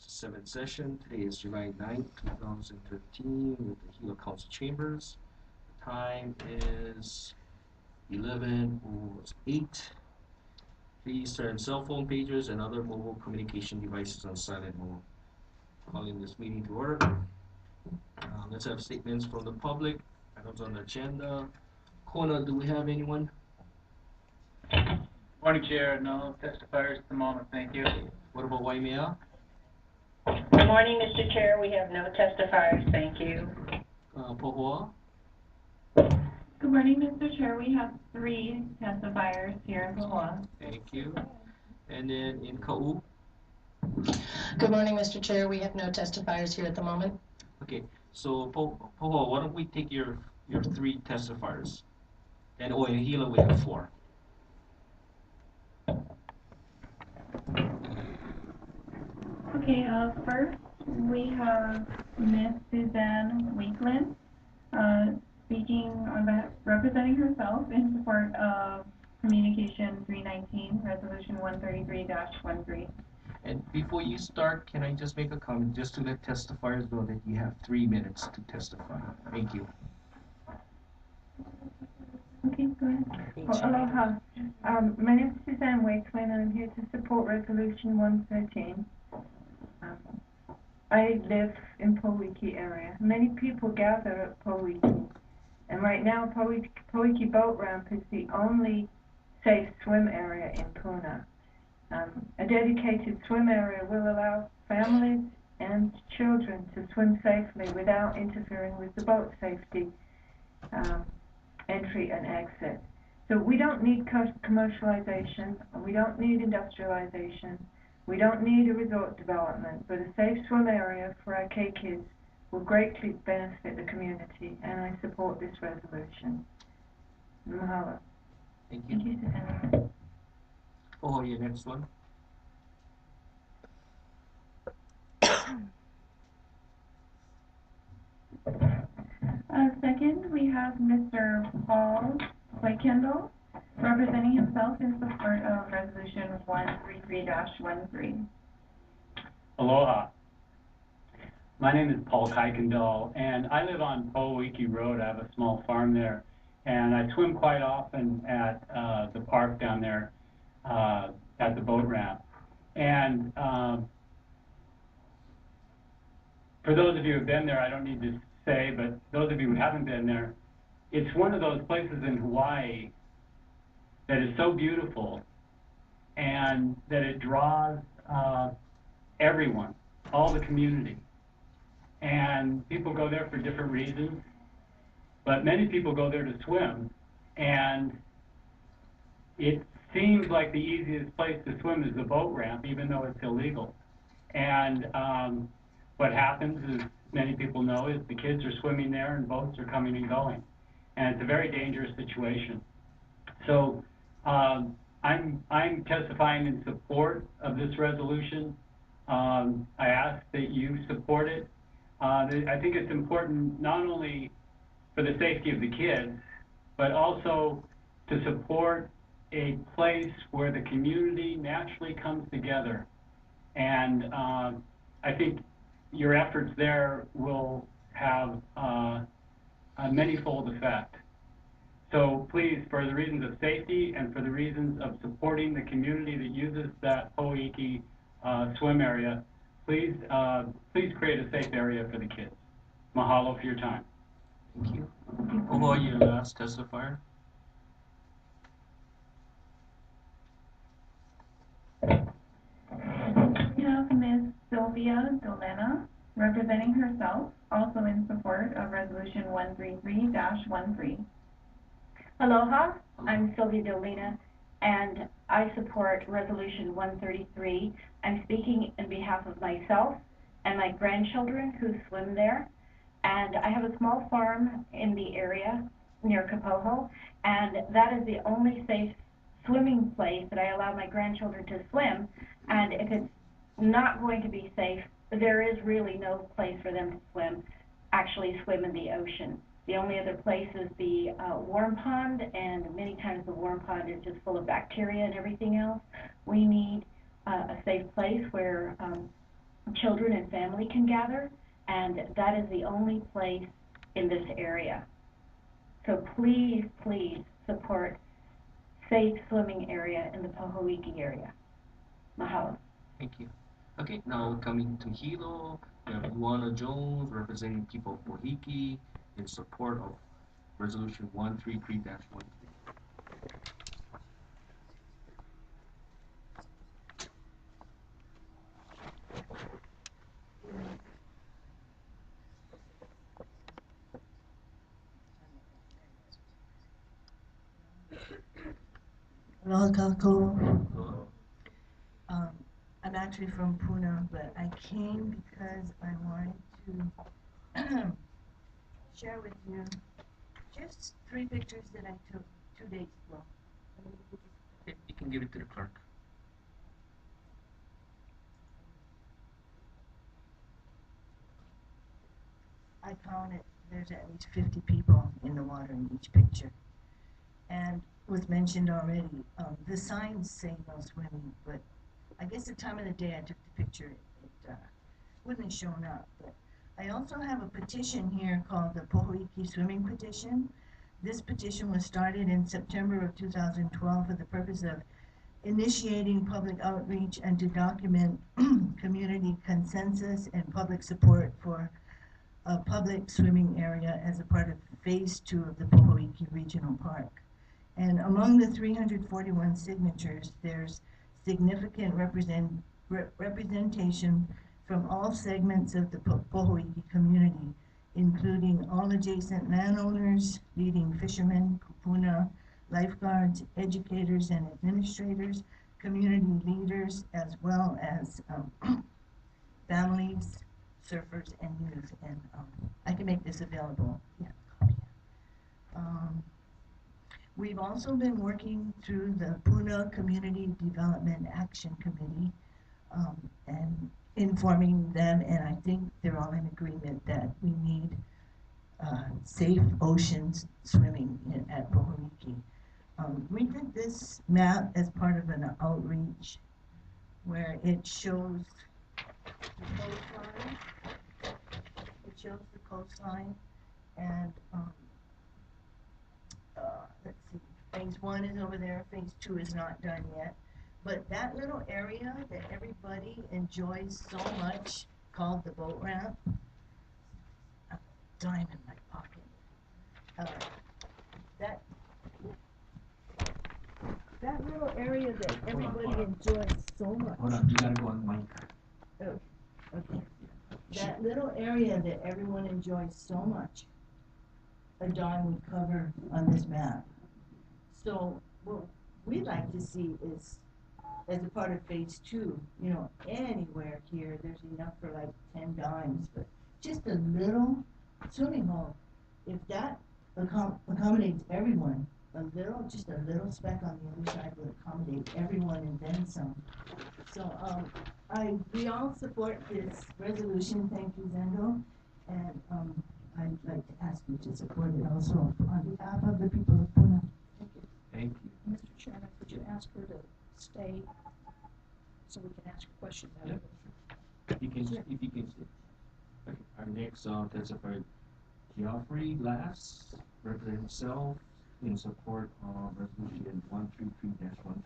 Seventh session. Today is July 9th, 2013 with the Gila Council Chambers. The time is 11:08. Please turn cell phone pagers and other mobile communication devices on silent mode. Calling this meeting to order. Let's have statements from the public. Items on the agenda. Kona, do we have anyone? Morning, Chair. No testifiers at the moment. Thank you. What about Waimea? Good morning, Mr. Chair. We have no testifiers. Thank you. Pohoa? Good morning, Mr. Chair. We have 3 testifiers here in Pahoa. Thank you. And then in Ka'u? Good morning, Mr. Chair. We have no testifiers here at the moment. Okay, so Pohoa, why don't we take your 3 testifiers? And in Gila we have 4. Okay, first we have Miss Suzanne Weekland speaking on behalf, representing herself in support of Communication 319, Resolution 133-13. And before you start, can I just make a comment just to let testifiers know that you have 3 minutes to testify? Thank you. Okay, go ahead. Well, aloha. My name is Suzanne Wakeland, and I'm here to support Resolution 113. I live in Pohoiki area. Many people gather at Pohoiki, and right now Pohoiki Boat Ramp is the only safe swim area in Puna. A dedicated swim area will allow families and children to swim safely without interfering with the boat safety entry and exit. So we don't need commercialization, we don't need industrialization, we don't need a resort development, but a safe swim area for our K kids will greatly benefit the community, and I support this resolution. Mahalo. Thank you. Thank you, Suzanne. Oh, your next one. Second, we have Mr. Paul Kendall representing himself in support of Resolution 133-13. Aloha. My name is Paul Kuykendall, and I live on Pohoiki Road. I have a small farm there, and I swim quite often at the park down there at the boat ramp. And for those of you who have been there, I don't need to say, but those of you who haven't been there, it's one of those places in Hawaii that is so beautiful and that it draws everyone, all the community. And people go there for different reasons, but many people go there to swim, and it seems like the easiest place to swim is the boat ramp, even though it's illegal. And what happens is, many people know, is the kids are swimming there and boats are coming and going. And it's a very dangerous situation. So I'm testifying in support of this resolution. I ask that you support it. I think it's important not only for the safety of the kids, but also to support a place where the community naturally comes together. And I think your efforts there will have a manyfold effect. So please, for the reasons of safety and for the reasons of supporting the community that uses that Pohoiki swim area, please create a safe area for the kids. Mahalo for your time. Thank you. Oh, your last testifier. We have Ms. Sylvia Dolena representing herself, also in support of Resolution 133-13. Aloha. I'm Sylvia Dolina, and I support Resolution 133. I'm speaking in behalf of myself and my grandchildren who swim there. And I have a small farm in the area near Kapoho, and that is the only safe swimming place that I allow my grandchildren to swim. And if it's not going to be safe, there is really no place for them to actually swim in the ocean. The only other place is the warm pond, and many times the warm pond is just full of bacteria and everything else. We need a safe place where children and family can gather, and that is the only place in this area. So please, please support safe swimming area in the Pohoiki area. Mahalo. Thank you. Okay, now coming to Hilo, we have Luana Jones representing people of Pohoiki in support of Resolution 133-13. Hello, Kako. I'm actually from Pune, but I came because I wanted to share with you just 3 pictures that I took 2 days ago. Okay, you can give it to the clerk. I counted, there's at least 50 people in the water in each picture. And was mentioned already, the signs say no swimming, but I guess the time of the day I took the picture, it wouldn't have shown up. But I also have a petition here called the Pohoiki Swimming Petition. This petition was started in September of 2012 for the purpose of initiating public outreach and to document community consensus and public support for a public swimming area as a part of Phase 2 of the Pohoiki Regional Park. And among the 341 signatures, there's significant representation from all segments of the Pohoiki community, including all adjacent landowners, leading fishermen, kupuna, lifeguards, educators and administrators, community leaders, as well as families, surfers, and youth. And I can make this available. Yeah. We've also been working through the Pune Community Development Action Committee and informing them, and I think they're all in agreement that we need safe oceans swimming at Pohoiki. We did this map as part of an outreach where it shows the coastline. It shows the coastline, and let's see, Phase 1 is over there, Phase 2 is not done yet. But that little area that everybody enjoys so much, called the boat ramp, a dime in my pocket. That little area that everybody enjoys so much. Hold on, you gotta go on mic. Oh, okay. That little area that everyone enjoys so much, a dime would cover on this map. So what we'd like to see is, as a part of Phase 2, you know, anywhere here, there's enough for like 10 dimes, but just a little swimming hole. If that accommodates everyone, just a little speck on the other side would accommodate everyone and then some. So we all support this resolution. Thank you, Zendo. And I'd like to ask you to support it also on behalf of the people of Pune. Thank you. Thank you. Mr. Chairman, could you ask her to stay so we can ask a question? Yeah, sure. If you can see. Okay, our next testifier, Geoffrey Lass, representing himself in support of Resolution 133-13.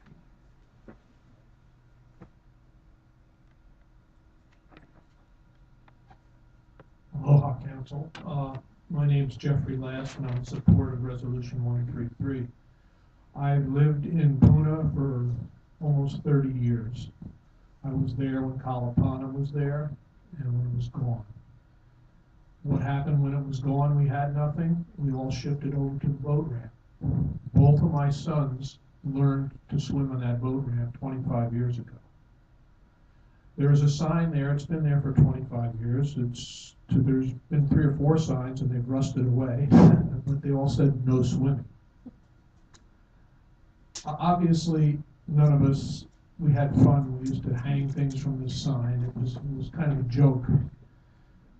Aloha Council. My name's Geoffrey Lass, and I'm in support of Resolution 133. I've lived in Pune for almost 30 years. I was there when Kalapana was there and when it was gone. What happened when it was gone? We had nothing. We all shifted over to the boat ramp. Both of my sons learned to swim on that boat ramp 25 years ago. There's a sign there. It's been there for 25 years. There's been 3 or 4 signs, and they've rusted away, but they all said no swimming. Obviously, none of us, we had fun. We used to hang things from this sign. It was kind of a joke.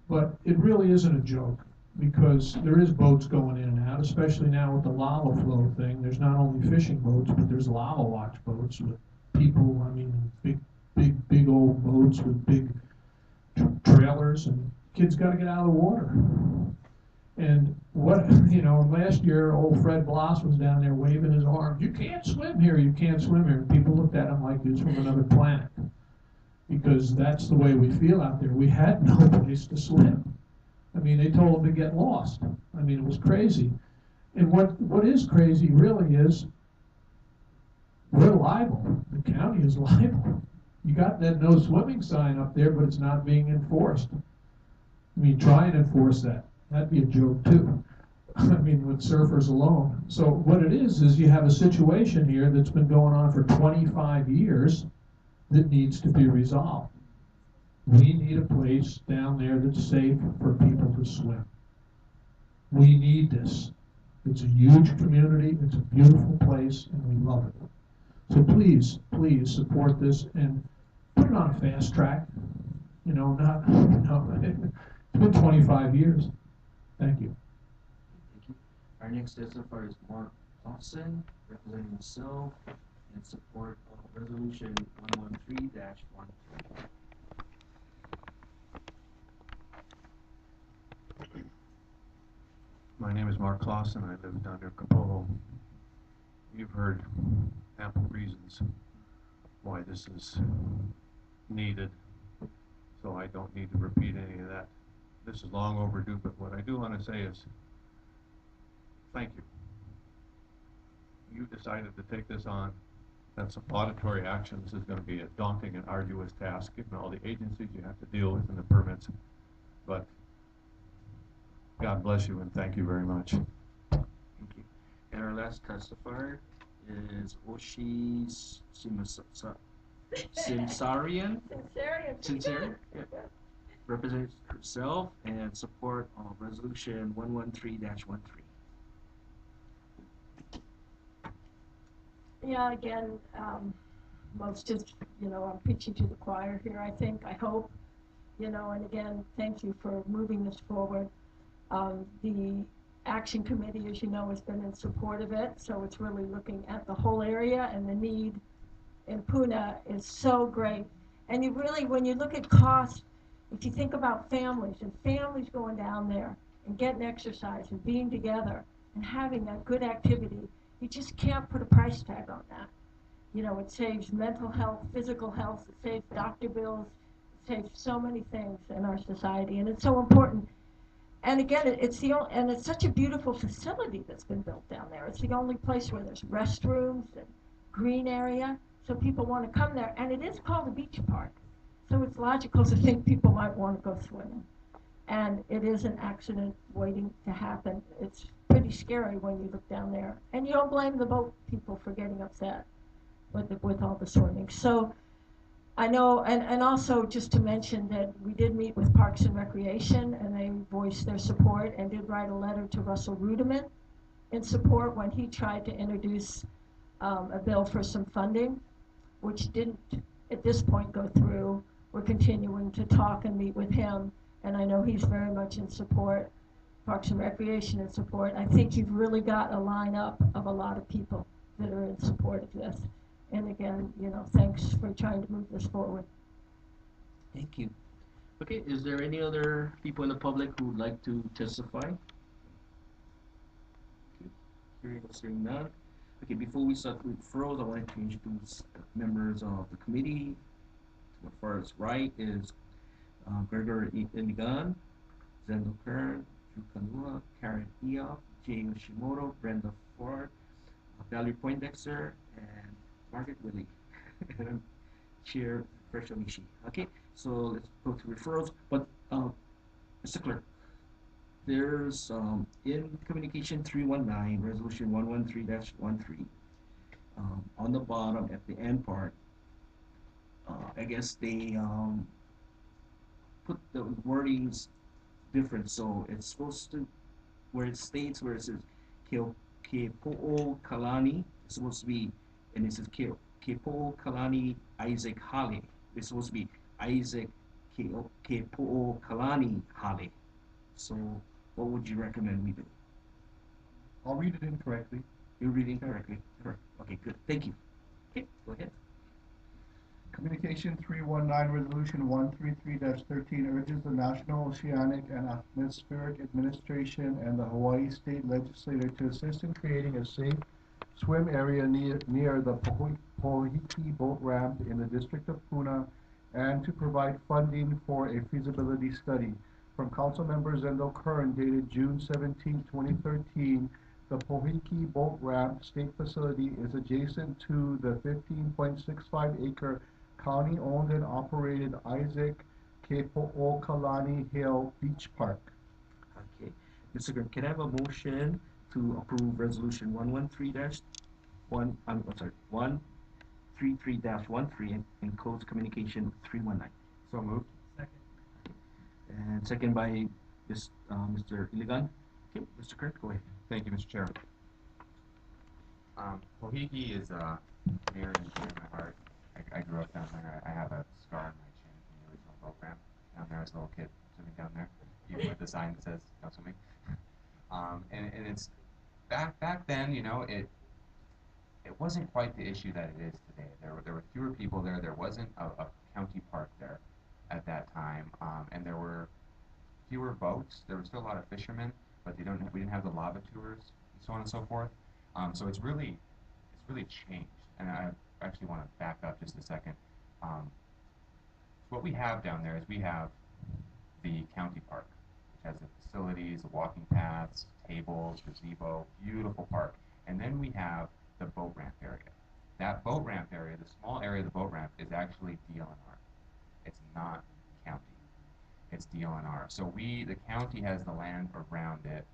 But it really isn't a joke, because there is boats going in and out, especially now with the lava flow thing. There's not only fishing boats, but there's lava watch boats with people, I mean, big old boats with big trailers, and kids gotta get out of the water. And what, last year, old Fred Bloss was down there waving his arms. You can't swim here, you can't swim here. And people looked at him like he was from another planet. Because that's the way we feel out there. We had no place to swim. I mean, they told him to get lost. I mean, it was crazy. And what is crazy really is we're liable. The county is liable. You got that no swimming sign up there, but it's not being enforced. I mean, try and enforce that. That'd be a joke too. I mean, with surfers alone. So what it is you have a situation here that's been going on for 25 years that needs to be resolved. We need a place down there that's safe for people to swim. We need this. It's a huge community, it's a beautiful place, and we love it. So please, please support this and put it on a fast track. It's been 25 years. Thank you. Thank you. Our next testifier is Mark Thompson, representing himself in support of Resolution 113-1. My name is Mark Clausen. I live down near Kapoho. You've heard ample reasons why this is needed, so I don't need to repeat any of that. This is long overdue, but what I do want to say is thank you. You decided to take this on. That's some auditory action. This is going to be a daunting and arduous task, given all the agencies you have to deal with and the permits. But God bless you and thank you very much. Thank you. And our last testifier is Oshi Simsarian. Sincerian. Yeah. Represents herself and support of Resolution 113-13. Yeah, again, most just, I'm preaching to the choir here, I think, I hope, and again, thank you for moving this forward. The Action Committee, as you know, has been in support of it, so it's really looking at the whole area, and the need in Puna is so great. And you really, when you look at cost, if you think about families and families going down there and getting exercise and being together and having that good activity, you just can't put a price tag on that. It saves mental health, physical health, it saves doctor bills, it saves so many things in our society, and it's so important. And again, it's such a beautiful facility that's been built down there. It's the only place where there's restrooms and green area, so people want to come there. And it is called a beach park, so it's logical to think people might want to go swimming. And it is an accident waiting to happen. It's pretty scary when you look down there. And you don't blame the boat people for getting upset with all the swimming. So I know, and also just to mention that we did meet with Parks and Recreation, and they voiced their support and did write a letter to Russell Ruderman in support when he tried to introduce a bill for some funding, which didn't at this point go through. We're continuing to talk and meet with him, and I know he's very much in support, Parks and Recreation in support. I think you've really got a lineup of a lot of people that are in support of this. And again, thanks for trying to move this forward. Thank you. Okay, is there any other people in the public who would like to testify? Okay. Hearing none. Okay, before we start with referrals, I wanted to introduce members of the committee. To my first right is Greggor Ilagan, Zendo Kern, Drew Kanua, Karen Ia, Jay Yoshimoto, Brenda Ford, Valerie Poindexter, and Margaret Willie, and Chair Pershonishi. Okay, so let's go to referrals. But Mr. Clerk, there's in Communication 319, Resolution 113-13, on the bottom at the end part, I guess they put the wordings different. So it's supposed to, where it states, where it says Kepo'o Kalani, it's supposed to be, and it says Kepo'o Kalani Isaac Hale. It's supposed to be Isaac Kepo'o Kalani Hale. So what would you recommend we do? I'll read it incorrectly. You're reading correctly. Correct. Okay, good. Thank you. Okay, go ahead. Communication Communication 319, Resolution 133-13 urges the National Oceanic and Atmospheric Administration and the Hawaii State Legislature to assist in creating a safe swim area near the Pohoiki boat ramp in the District of Puna, and to provide funding for a feasibility study. From Councilmember Zendo Kern, dated June 17, 2013, the Pohoiki boat ramp state facility is adjacent to the 15.65-acre county-owned and operated Isaac Kepo'okalani Hill Beach Park. Okay. Mr. Kern, can I have a motion to approve resolution 133-13 and codes communication 319? So moved. And second by Mr. Ilagan. Okay, Mr. Kern, go ahead. Thank you, Mr. Chair. Pohoiki is near and dear to my heart. I grew up down there. I have a scar on my chin from the original boat ramp down there as a little kid swimming down there, even with the sign that says no swimming. And it's back then, you know, it wasn't quite the issue that it is today. There were fewer people there. There wasn't a county park there at that time, and there were fewer boats. There were still a lot of fishermen, but we didn't have the lava tours and so on and so forth. So it's really changed. And I actually want to back up just a second. What we have down there is we have the county park, which has the facilities, the walking paths, tables, gazebo, beautiful park. And then we have the boat ramp area. That boat ramp area, the small area of the boat ramp, is actually DLNR. It's not county. It's DLNR. So the county has the land around it,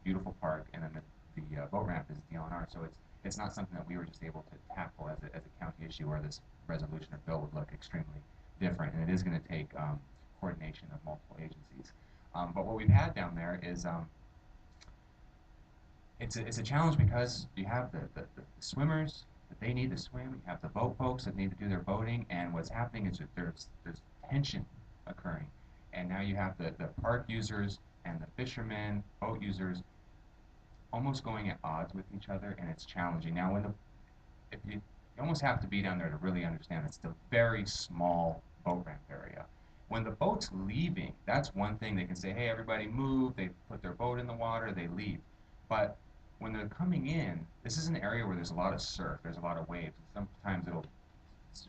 beautiful park, and then the boat ramp is DLNR. So it's not something that we were just able to tackle as a county issue, where this resolution or bill would look extremely different, and it is going to take coordination of multiple agencies. But what we've had down there is it's a challenge, because you have the swimmers that they need to swim, you have the boat folks that need to do their boating, and what's happening is that there's tension occurring. And now you have the park users and the fishermen, boat users, almost going at odds with each other, and it's challenging. Now, if you almost have to be down there to really understand it's a very small boat ramp area. When the boat's leaving, that's one thing. They can say, hey, everybody move, they put their boat in the water, they leave. But when they're coming in, this is an area where there's a lot of surf, there's a lot of waves, and sometimes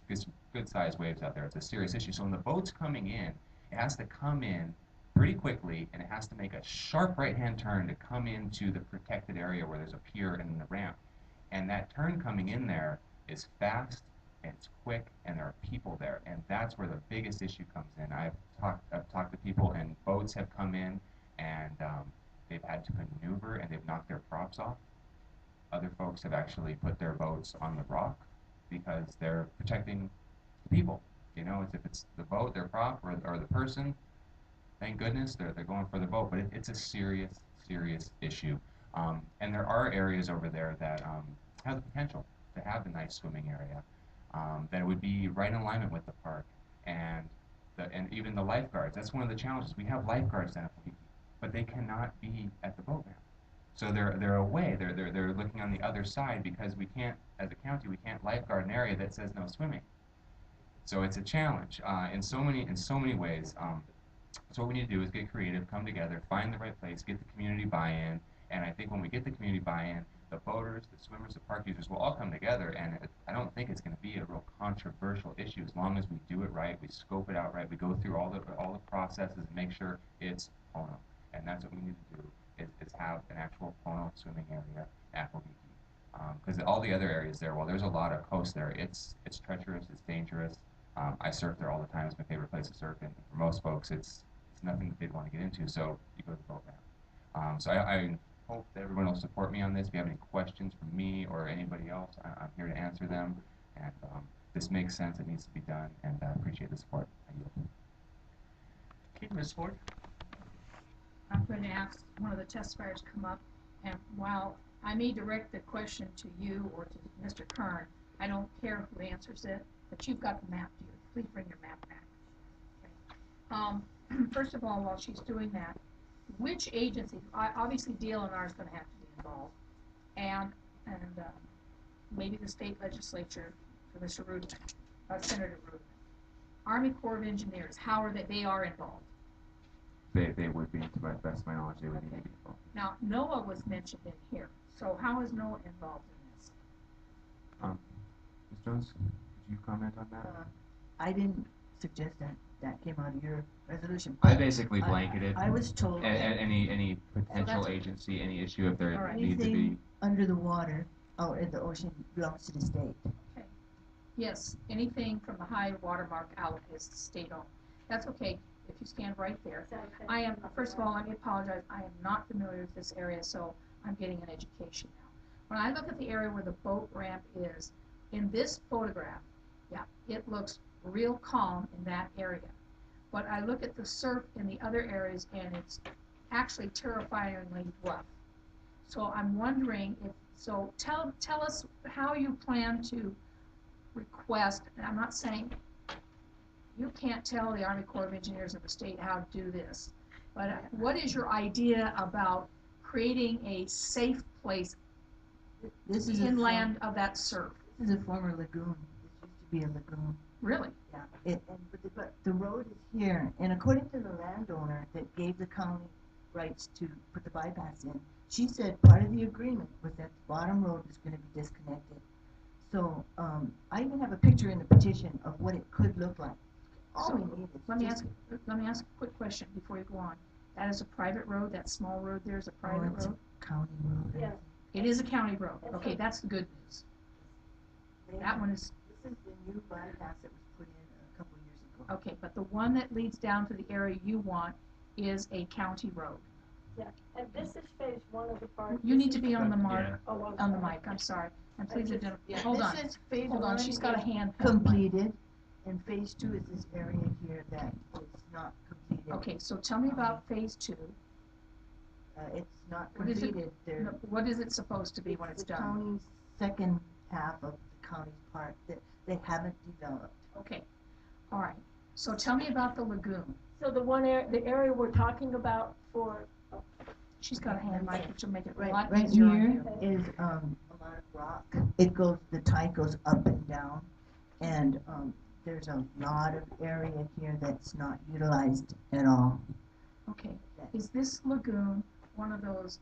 it's good-sized waves out there. It's a serious issue. So when the boat's coming in, it has to come in pretty quickly, and it has to make a sharp right-hand turn to come into the protected area where there's a pier and the ramp. And that turn coming in there is fast, and it's quick, and there are people there, and that's where the biggest issue comes in. I've talked to people, and boats have come in, and they've had to maneuver, and they've knocked their props off. Other folks have actually put their boats on the rock because they're protecting the people. You know, if it's the boat, their prop, or the person, thank goodness they're going for the boat. But it's a serious issue. And there are areas over there that have the potential to have a nice swimming area that would be right in alignment with the park. And even the lifeguards. That's one of the challenges. We have lifeguards down at Pohoiki, but they cannot be at the boat ramp. So they're away. They're looking on the other side, because we can't, as a county, we can't lifeguard an area that says no swimming. So it's a challenge in so many ways. So what we need to do is get creative, come together, find the right place, get the community buy-in, and I think when we get the community buy-in, the boaters, the swimmers, the park users will all come together, and I don't think it's going to be a real controversial issue as long as we do it right, we scope it out right, we go through all the processes and make sure it's Pono. And that's what we need to do, is have an actual Pono swimming area at Pohoiki. Because all the other areas there, well, there's a lot of coast there. It's treacherous, it's dangerous. I surf there all the time. It's my favorite place to surf, and for most folks, it's nothing that they'd want to get into, so you go to the boat ramp. So I hope that everyone will support me on this. If you have any questions for me or anybody else, I'm here to answer them. And this makes sense. It needs to be done, and I appreciate the support. I yield. Okay, Ms. Ford. I'm going to ask one of the testifiers to come up, and while I may direct the question to you or to Mr. Kern, I don't care who answers it, but you've got the map here. Please bring your map back. Okay. First of all, while she's doing that, which agency, obviously DLNR is going to have to be involved, and maybe the state legislature for Mr. Rudy. Senator Rubin. Army Corps of Engineers, how are they are involved. They would be, to my best of my knowledge, they would need to be involved. Now, NOAA was mentioned in here, so how is NOAA involved in this? Ms. Jones, could you comment on that? I didn't suggest that. That came out of your resolution. I basically blanketed. I was told that Any potential agency, any issue, if there Alright. need to be. anything under the water or in the ocean belongs to the state. Okay. Yes, anything from the high water mark out is state-owned. That's okay, if you stand right there. I am, first of all, let me apologize, I am not familiar with this area, so I'm getting an education now. When I look at the area where the boat ramp is, in this photograph, yeah, it looks real calm in that area. But I look at the surf in the other areas and it's actually terrifyingly rough. So I'm wondering if, so tell us how you plan to request, and I'm not saying, you can't tell the Army Corps of Engineers of the state how to do this, but what is your idea about creating a safe place This is inland of that surf? This is a former lagoon. This used to be a lagoon. Really? Yeah. But the road is here, and according to the landowner that gave the county rights to put the bypass in, she said part of the agreement was that the bottom road was going to be disconnected. So I even have a picture in the petition of what it could look like. All we need is Let me ask a quick question before you go on. That is a private road. That small road there is a private it's road. a county road. Yeah. It is a county road. Okay, that's the good news. That one is This is the new bypass that was put in a couple of years ago. okay, but the one that leads down to the area you want is a county road. Yeah, and this is phase one of the park. You need to be on the mark, Yeah. Oh, I'm on the sorry. mic. I'm sorry. And please identify. Yeah, Hold on. This is phase Hold on. one She's got a is hand. completed, and phase two is this area here that is not completed. Okay, so tell me about phase two. It's not What is it? completed. No, what is it supposed to be when it's the done? county's second half of the county's part that they haven't developed. Okay. All right. So tell me about the lagoon. So the area we're talking about for, She's got a hand mic, which will make it a Right, lot right easier on here you. is a lot of rock. It goes, the tide goes up and down, and there's a lot of area here that's not utilized at all. Okay. Is this lagoon one of those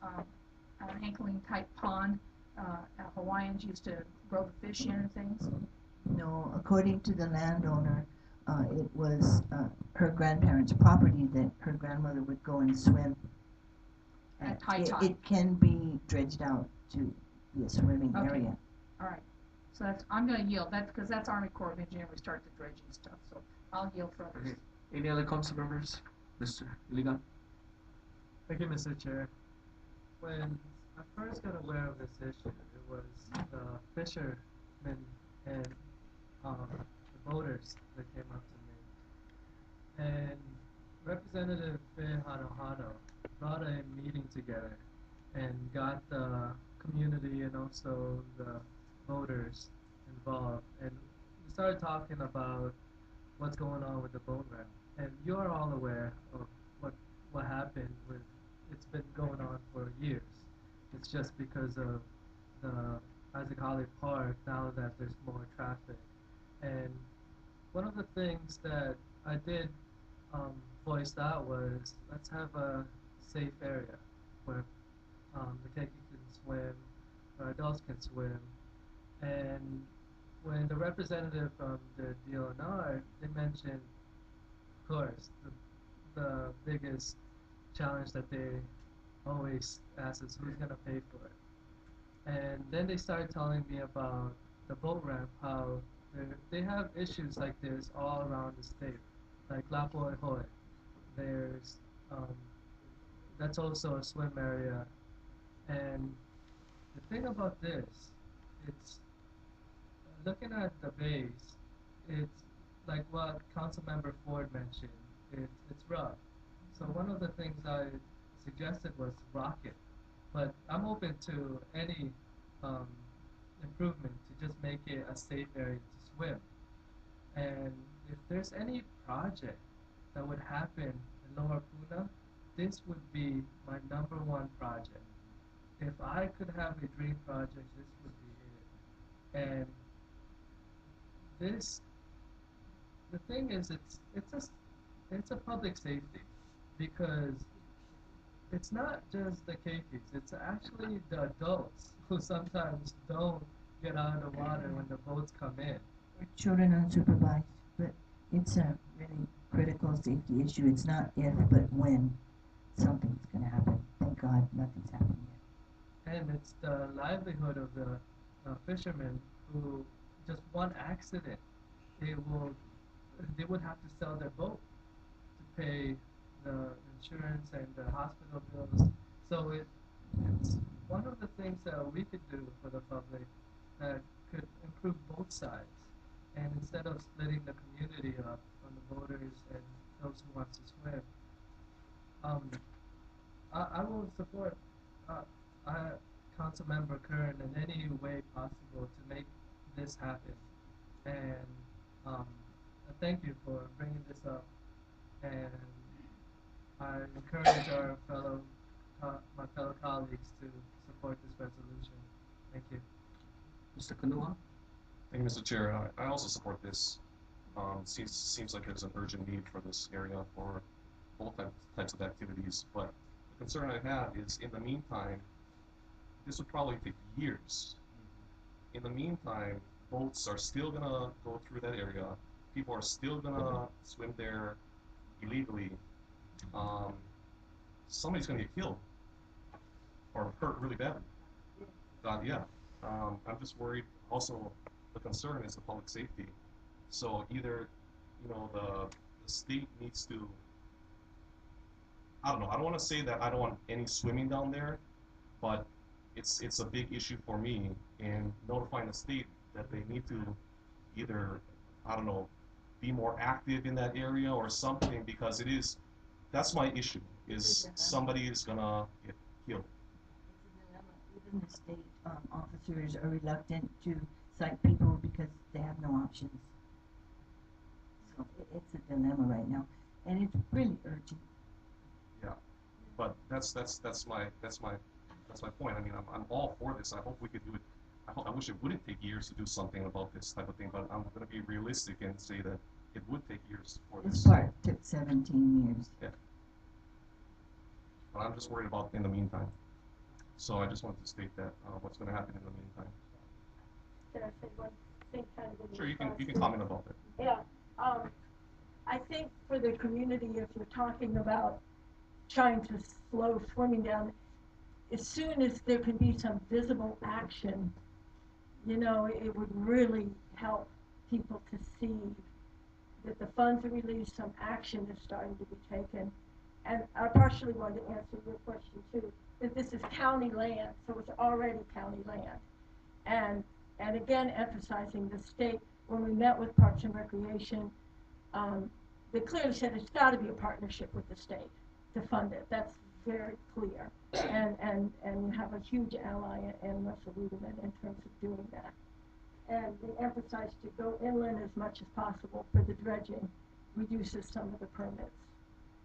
ankling type pond Hawaiians used to grow the fish in and things? No, according to the landowner, it was her grandparents' property that her grandmother would go and swim. At high tide. It can be dredged out to be a swimming Okay. area. All right. So that's, I'm going to yield. That's because that's Army Corps of Engineers. We start the dredging stuff. So I'll yield for others. Okay. Any other council members? Mr. Ilagan? Thank you, Mr. Chair. When I first got aware of this issue, it was the fishermen and the boaters that came up to me. And Representative Hano brought a meeting together and got the community and also the voters involved. And we started talking about what's going on with the boat ramp. And you're all aware of what happened with, it's been going on for years. It's just because of the Isaac Holly Park, now that there's more traffic. And one of the things that I did voice out was, let's have a safe area where the kids can swim, or adults can swim. And when the representative from the DLNR, they mentioned, of course, the biggest challenge that they always ask is who's going to pay for it. And then they started telling me about the boat ramp, how they have issues like this all around the state, like Lapuahoi. There's that's also a swim area. And the thing about this, it's looking at the bays, it's like what Councilmember Ford mentioned, it's rough. So one of the things I suggested was rocket, but I'm open to any improvement to just make it a safe area to swim. And if there's any project that would happen in Lower Puna, this would be my #1 project. If I could have a dream project, this would be it. And this the thing is, it's a public safety, because it's not just the keikis, it's actually the adults who sometimes don't get out of the water when the boats come in. Children unsupervised, but it's a really critical safety issue. It's not if, but when something's going to happen. Thank God nothing's happened yet. And it's the livelihood of the fishermen who, just one accident, they would have to sell their boat to pay the insurance and the hospital bills. So it's one of the things that we could do for the public that could improve both sides. And instead of splitting the community up on the boaters and those who want to swim, I will support Councilmember Kern in any way possible to make this happen. And thank you for bringing this up. And I encourage my fellow colleagues to support this resolution. Thank you. Mr. Kanua? Thank you, Mr. Chair. I also support this. Seems like there's an urgent need for this area for both types of activities. But the concern I have is, in the meantime, this would probably take years. In the meantime, boats are still gonna go through that area. People are still gonna swim there illegally. Somebody's gonna get killed or hurt really badly. Yeah. I'm just worried. Also, the concern is the public safety. So either, the state needs to, I don't know, I don't want to say that I don't want any swimming down there, but it's a big issue for me in notifying the state that they need to either, I don't know, be more active in that area or something, because that's my issue, is somebody is gonna get killed. Even the state officers are reluctant to cite people because they have no options. So it's a dilemma right now, and it's really urgent. Yeah, but that's my point. I mean, I'm all for this. I hope we could do it. I wish it wouldn't take years to do something about this type of thing, but I'm going to be realistic and say that it would take years for this. This part took 17 years. Yeah. But I'm just worried about in the meantime. So I just wanted to state that what's going to happen in the meantime. Can I say one thing kind of in Sure, you can response comment about that. Yeah, I think for the community, if you're talking about trying to slow swimming down, as soon as there can be some visible action, it would really help people to see that the funds are released, some action is starting to be taken. And I partially wanted to answer your question too, that this is county land, so it's already county land. And again, emphasizing the state, when we met with Parks and Recreation, they clearly said it's got to be a partnership with the state to fund it. That's very clear. And you have a huge ally in Russell Ruderman in terms of doing that. And they emphasized to go inland as much as possible for the dredging, reduces some of the permits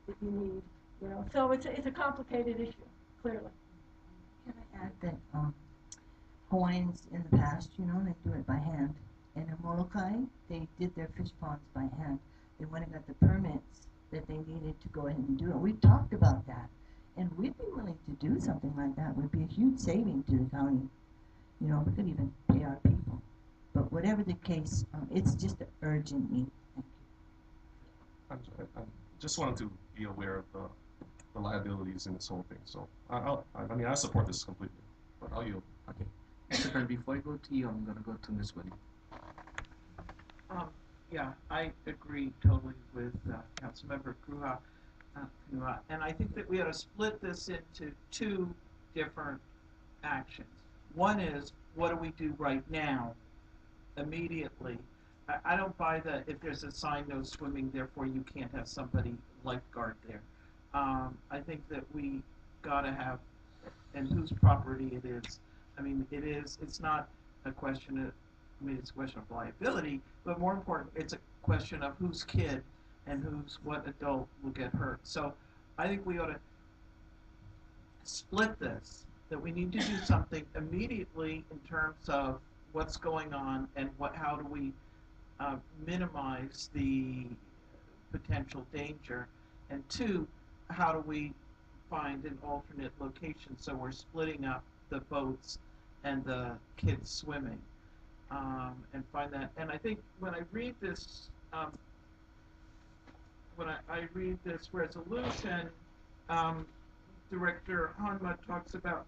that you need. So it's a complicated issue, clearly. Can I add that Hawaiians in the past, they do it by hand. And in Molokai, they did their fish ponds by hand. They went and got the permits that they needed to go ahead and do it. We've talked about that. And we'd be willing to do something like that. It would be a huge saving to the county. We could even pay our people. But whatever the case, it's just an urgent need. Thank you. I just wanted to be aware of the liabilities in this whole thing. So I support this completely. But I'll yield. Okay. Mr. Kern, before I go to you, I'm going to go to Ms. Winnie. Yeah, I agree totally with Councilmember Kruha, and I think that we ought to split this into two different actions. One is, what do we do right now, immediately? I don't buy that if there's a sign, no swimming, therefore you can't have somebody lifeguard there. I think that we gotta have, and whose property it is. I mean, it's not a question of, it's a question of liability, but more important, it's a question of whose kid and what adult will get hurt. So I think we ought to split this, that we need to do something immediately in terms of what's going on and how do we minimize the potential danger? And two, how do we find an alternate location so we're splitting up the boats and the kids swimming, and find that. And I think when I read this, when I read this resolution, Director Hanma talks about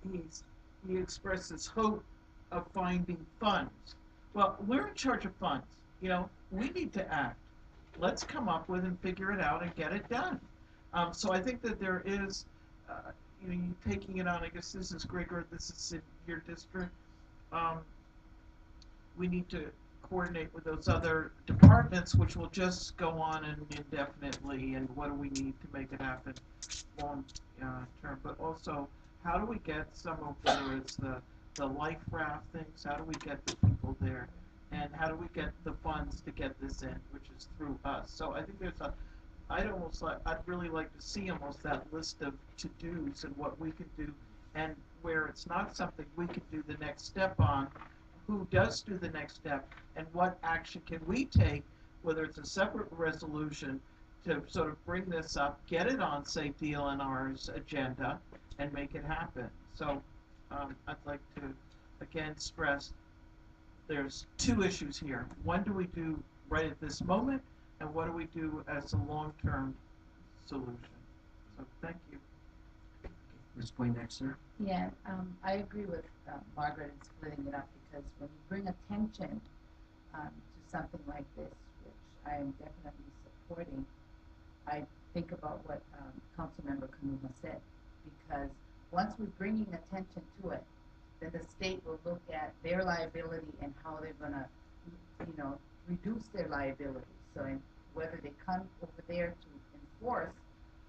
he expresses hope of finding funds. Well, we're in charge of funds. You know, we need to act. Let's come up with and figure it out and get it done. So I think that there is, you know, you taking it on. I guess this is Greggor. This is in your district. We need to coordinate with those other departments, which will just go on and indefinitely. And what do we need to make it happen long term? But also, how do we get some of whether it's the life raft things? How do we get the people there? And how do we get the funds to get this in, which is through us? So I think there's a, I'd really like to see almost that list of to-dos and what we can do, and where it's not something we can do the next step on, who does do the next step, and what action can we take, whether it's a separate resolution to sort of bring this up, get it on, say, DLNR's agenda, and make it happen. So I'd like to, again, stress there's two issues here. One, do we do right at this moment, and what do we do as a long-term solution? So thank you. Ms. Poindexter? Yeah, I agree with Margaret in splitting it up, because when you bring attention to something like this, which I am definitely supporting, I think about what Councilmember Kanuma said, because once we're bringing attention to it, then the state will look at their liability and how they're going to, you know, reduce their liability. So whether they come over there to enforce,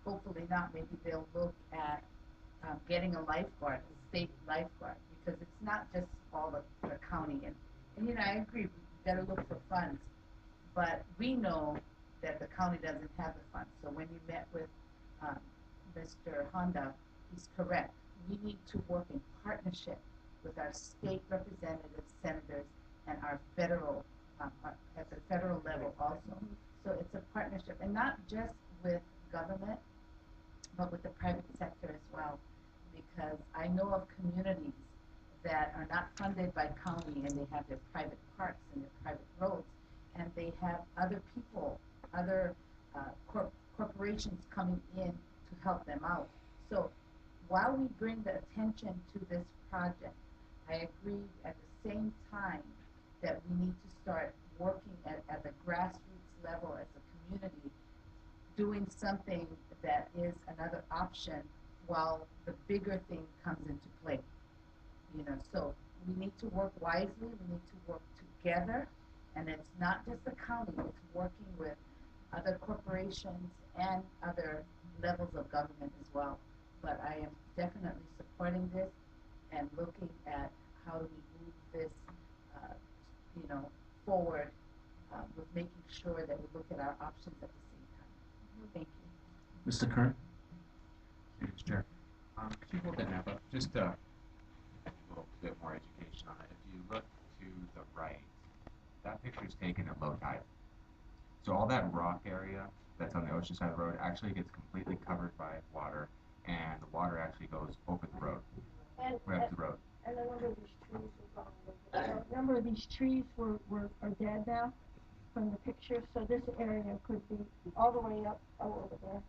hopefully not, maybe they'll look at getting a lifeguard, a state lifeguard, because it's not just all the county. And you know, I agree, we've got to look for funds, but we know that the county doesn't have the funds. So when you met with Mr. Honda, he's correct. We need to work in partnership with our state representatives, senators, and our federal, at the federal level also. So it's a partnership, and not just with government, but with the private sector as well. Because I know of communities that are not funded by county, and they have their private parks and their private roads, and they have other people, other corporations coming in to help them out. So while we bring the attention to this project, I agree at the same time that we need to start working at the grassroots level as a community, doing something that is another option while the bigger thing comes into play. You know, so we need to work wisely, we need to work together, and it's not just the county, it's working with other corporations and other levels of government as well. But I am definitely supporting this and looking at how do we move this, you know, forward with making sure that we look at our options at the same time. Thank you. Mr. Kern? Thank you, Mr. Chair. Could you hold that map up? Just a little bit more education on it. If you look to the right, that picture is taken at low tide. So all that rock area that's on the ocean side of the road actually gets completely covered by water, and the water actually goes over the road, right up the road. And a number of these trees are gone. A number of these trees are dead now from the picture, so this area could be all the way up over there.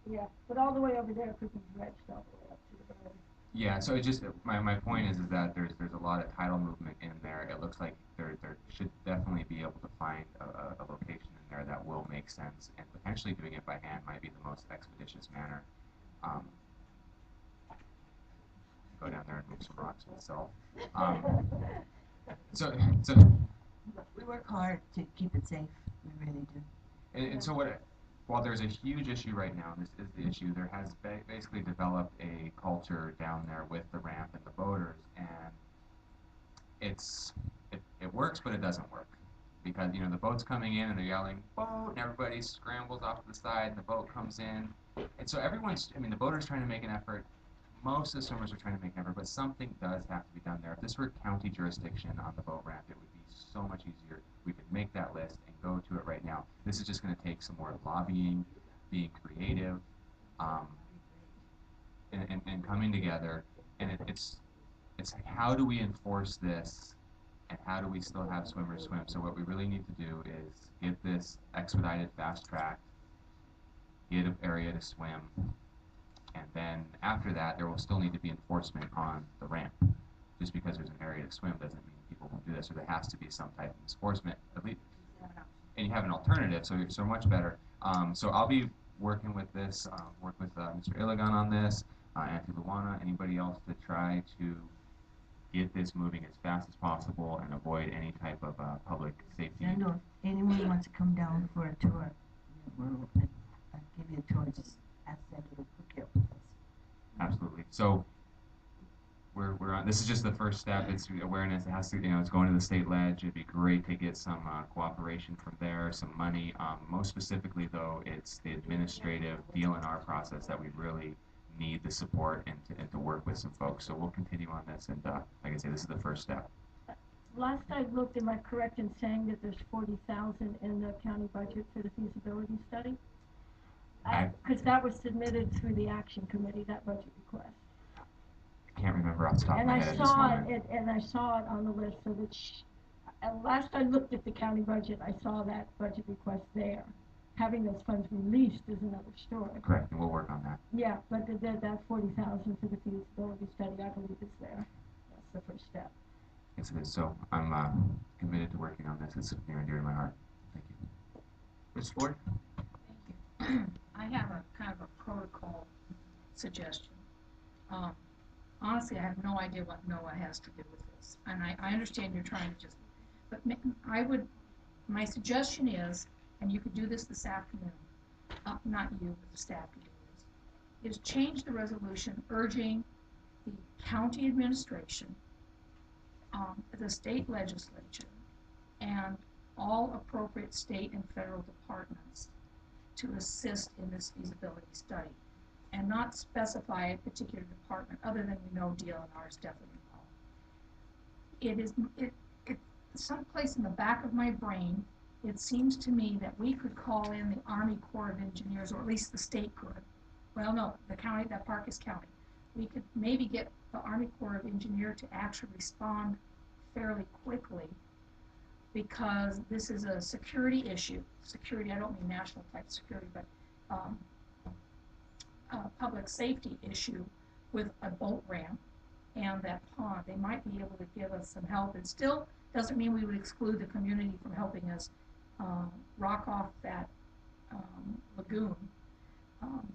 Yeah, but all the way over there could be dredged all the way up to the road. Yeah, so it just my point is that there's a lot of tidal movement in there. It looks like there should definitely be able to find a location in there that will make sense, and potentially doing it by hand might be the most expeditious manner. Go down there and move some rocks myself. So we work hard to keep it safe. We really do. And so while there's a huge issue right now, and this is the issue, there has basically developed a culture down there with the ramp and the boaters, and it works, but it doesn't work. Because, you know, the boat's coming in and they're yelling, boat, and everybody scrambles off to the side, and the boat comes in. And so the boaters trying to make an effort, most of the swimmers are trying to make an effort, but something does have to be done there. If this were county jurisdiction on the boat ramp, it would be so much easier. We could make that list and go to it right now. This is just going to take some more lobbying, being creative, and coming together. And it's how do we enforce this, and how do we still have swimmers swim? So what we really need to do is get this expedited, fast-tracked, get an area to swim, and then after that, there will still need to be enforcement on the ramp. Just because there's an area to swim doesn't mean people won't do this, so there has to be some type of enforcement, at least, and you have an alternative, so you're so much better. So I'll be working with this, work with Mr. Ilagan on this, Auntie Luana, anybody else to try to get this moving as fast as possible and avoid any type of public safety. Zendo, if anyone wants to come down for a tour, we'll give you a tour. Just ask Zendo to hook you up with us. Absolutely. So we're on. This is just the first step. It's awareness. It has to, it's going to the state ledge. It'd be great to get some cooperation from there, some money. Most specifically, though, it's the administrative DLNR process that we really need the support and to work with some folks. So we'll continue on this, and like I say, this is the first step. Last I looked, am I correct in saying that there's 40,000 in the county budget for the feasibility study? Because that was submitted through the action committee, that budget request. I can't remember off the top of my head at this moment. And I saw it on the list, so that last I looked at the county budget, I saw that budget request there. Having those funds released is another story. Correct, and we'll work on that. Yeah, but that 40,000 for the feasibility study, I believe is there. That's the first step. Yes, it is. So I'm committed to working on this. It's near and dear to my heart. Thank you. Ms. Ford? Thank you. I have a kind of a protocol suggestion. Honestly, I have no idea what NOAA has to do with this, and I understand you're trying to just, but my suggestion is, and you could do this afternoon, not you, but the staff could do this, is change the resolution urging the county administration, the state legislature, and all appropriate state and federal departments to assist in this feasibility study, and not specify a particular department other than we know DLNR is definitely involved. It someplace in the back of my brain, it seems to me that we could call in the Army Corps of Engineers, or at least the state could. Well, no, the county, that park is county. We could maybe get the Army Corps of Engineers to actually respond fairly quickly, because this is a security issue. Security, I don't mean national type security, but public safety issue with a boat ramp and that pond. They might be able to give us some help. It still doesn't mean we would exclude the community from helping us rock off that lagoon.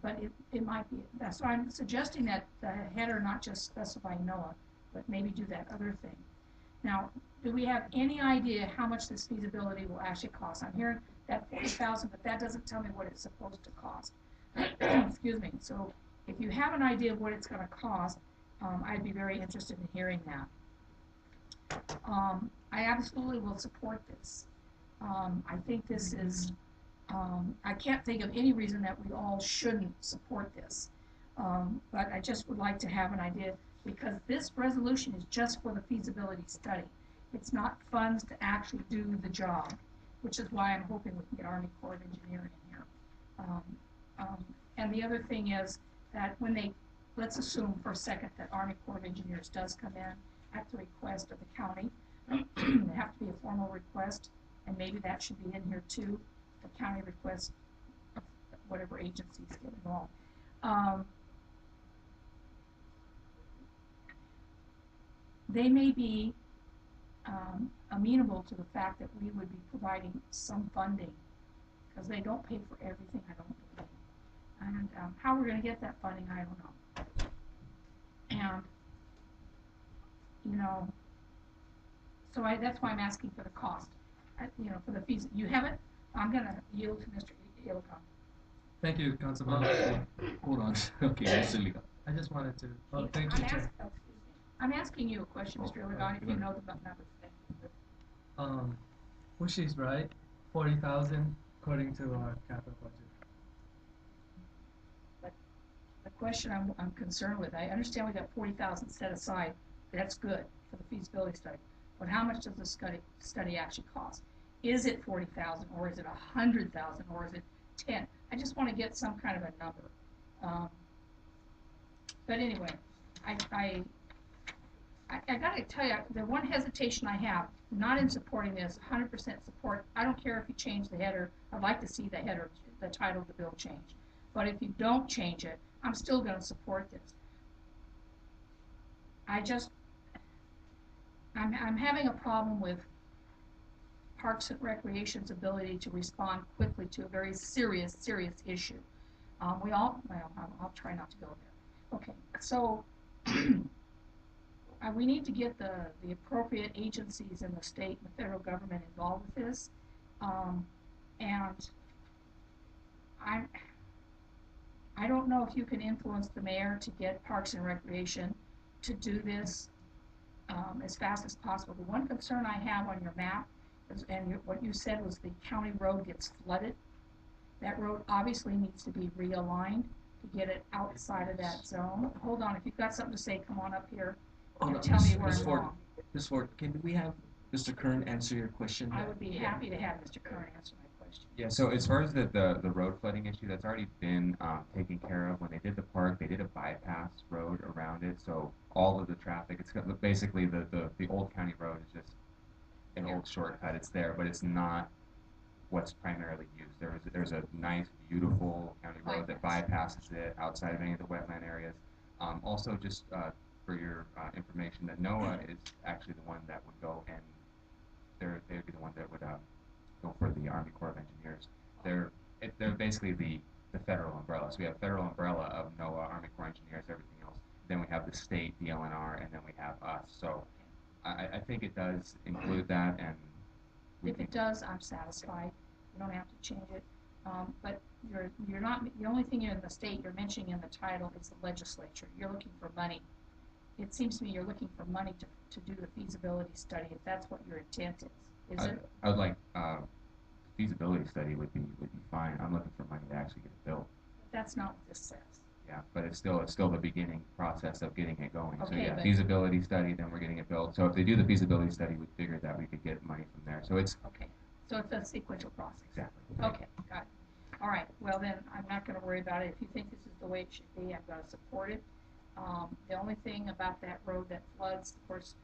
But it might be, so I'm suggesting that the header not just specify NOAA, but maybe do that other thing. Now, do we have any idea how much this feasibility will actually cost? I'm hearing that 40,000, but that doesn't tell me what it's supposed to cost. Excuse me. So if you have an idea of what it's going to cost, I'd be very interested in hearing that. I absolutely will support this. I think this is, I can't think of any reason that we all shouldn't support this. But I just would like to have an idea, because this resolution is just for the feasibility study. It's not funds to actually do the job, which is why I'm hoping we can get Army Corps of Engineering in here. And the other thing is that when let's assume for a second that Army Corps of Engineers does come in at the request of the county. They have to be a formal request, and maybe that should be in here too, the county request of whatever agencies get involved. They may be amenable to the fact that we would be providing some funding, because they don't pay for everything, I don't believe. And how we're going to get that funding, I don't know. And, so that's why I'm asking for the cost. For the fees. You have it? I'm going to yield to Mr. Ilagan. Thank you, Councilman. Hold on. Okay, Mr. Ilagan. I just wanted to, thank you, Chair. I'm asking you a question, Mr. Ilagan, if you know the numbers. She's right, 40,000 according to our capital budget. But the question I'm concerned with, I understand we got 40,000 set aside. That's good for the feasibility study. But how much does the study actually cost? Is it 40,000 or is it 100,000 or is it 10? I just want to get some kind of a number. But anyway, I gotta tell you, the one hesitation I have, not in supporting this, 100% support. I don't care if you change the header. I'd like to see the header, the title of the bill changed. But if you don't change it, I'm still going to support this. I'm having a problem with Parks and Recreation's ability to respond quickly to a very serious issue. Well, I'll try not to go there. Okay, so we need to get the appropriate agencies in the state and the federal government involved with this. And I don't know if you can influence the mayor to get Parks and Recreation to do this as fast as possible. The one concern I have on your map is, and what you said was the county road gets flooded. That road obviously needs to be realigned to get it outside of that zone. Hold on, if you've got something to say, come on up here and tell me where I'm wrong. Ms. Ford, can we have Mr. Kern answer your question? I would be happy to have Mr. Kern answer my question. Yeah, so as far as the road flooding issue, that's already been taken care of. When they did the park, they did a bypass road around it, so all of the traffic, it's basically the old county road is just an old shortcut. It's there, but it's not what's primarily used. There's a nice, beautiful county road that bypasses it outside of any of the wetland areas. Also, just for your information, that NOAA is actually the one that would go and they'd be the one that would go for the Army Corps of Engineers. They're basically the federal umbrella. So we have federal umbrella of NOAA, Army Corps of Engineers, everything else. Then we have the state, the LNR, and then we have us. So I think it does include that, and if it does, I'm satisfied. You don't have to change it. But you're not, the only thing in the state you're mentioning in the title is the legislature. You're looking for money. It seems to me you're looking for money to do the feasibility study, if that's what your intent is. Is it? I would like feasibility study would be fine. I'm looking for money to actually get it built. That's not what this says. Yeah, but it's still the beginning process of getting it going. Okay, so yeah, but feasibility study, then we're getting it built. So if they do the feasibility study, we figured that we could get money from there. So it's okay. So it's a sequential process. Exactly. Okay, got it. All right. Well then, I'm not going to worry about it. If you think this is the way it should be, I'm going to support it. The only thing about that road that floods, of course,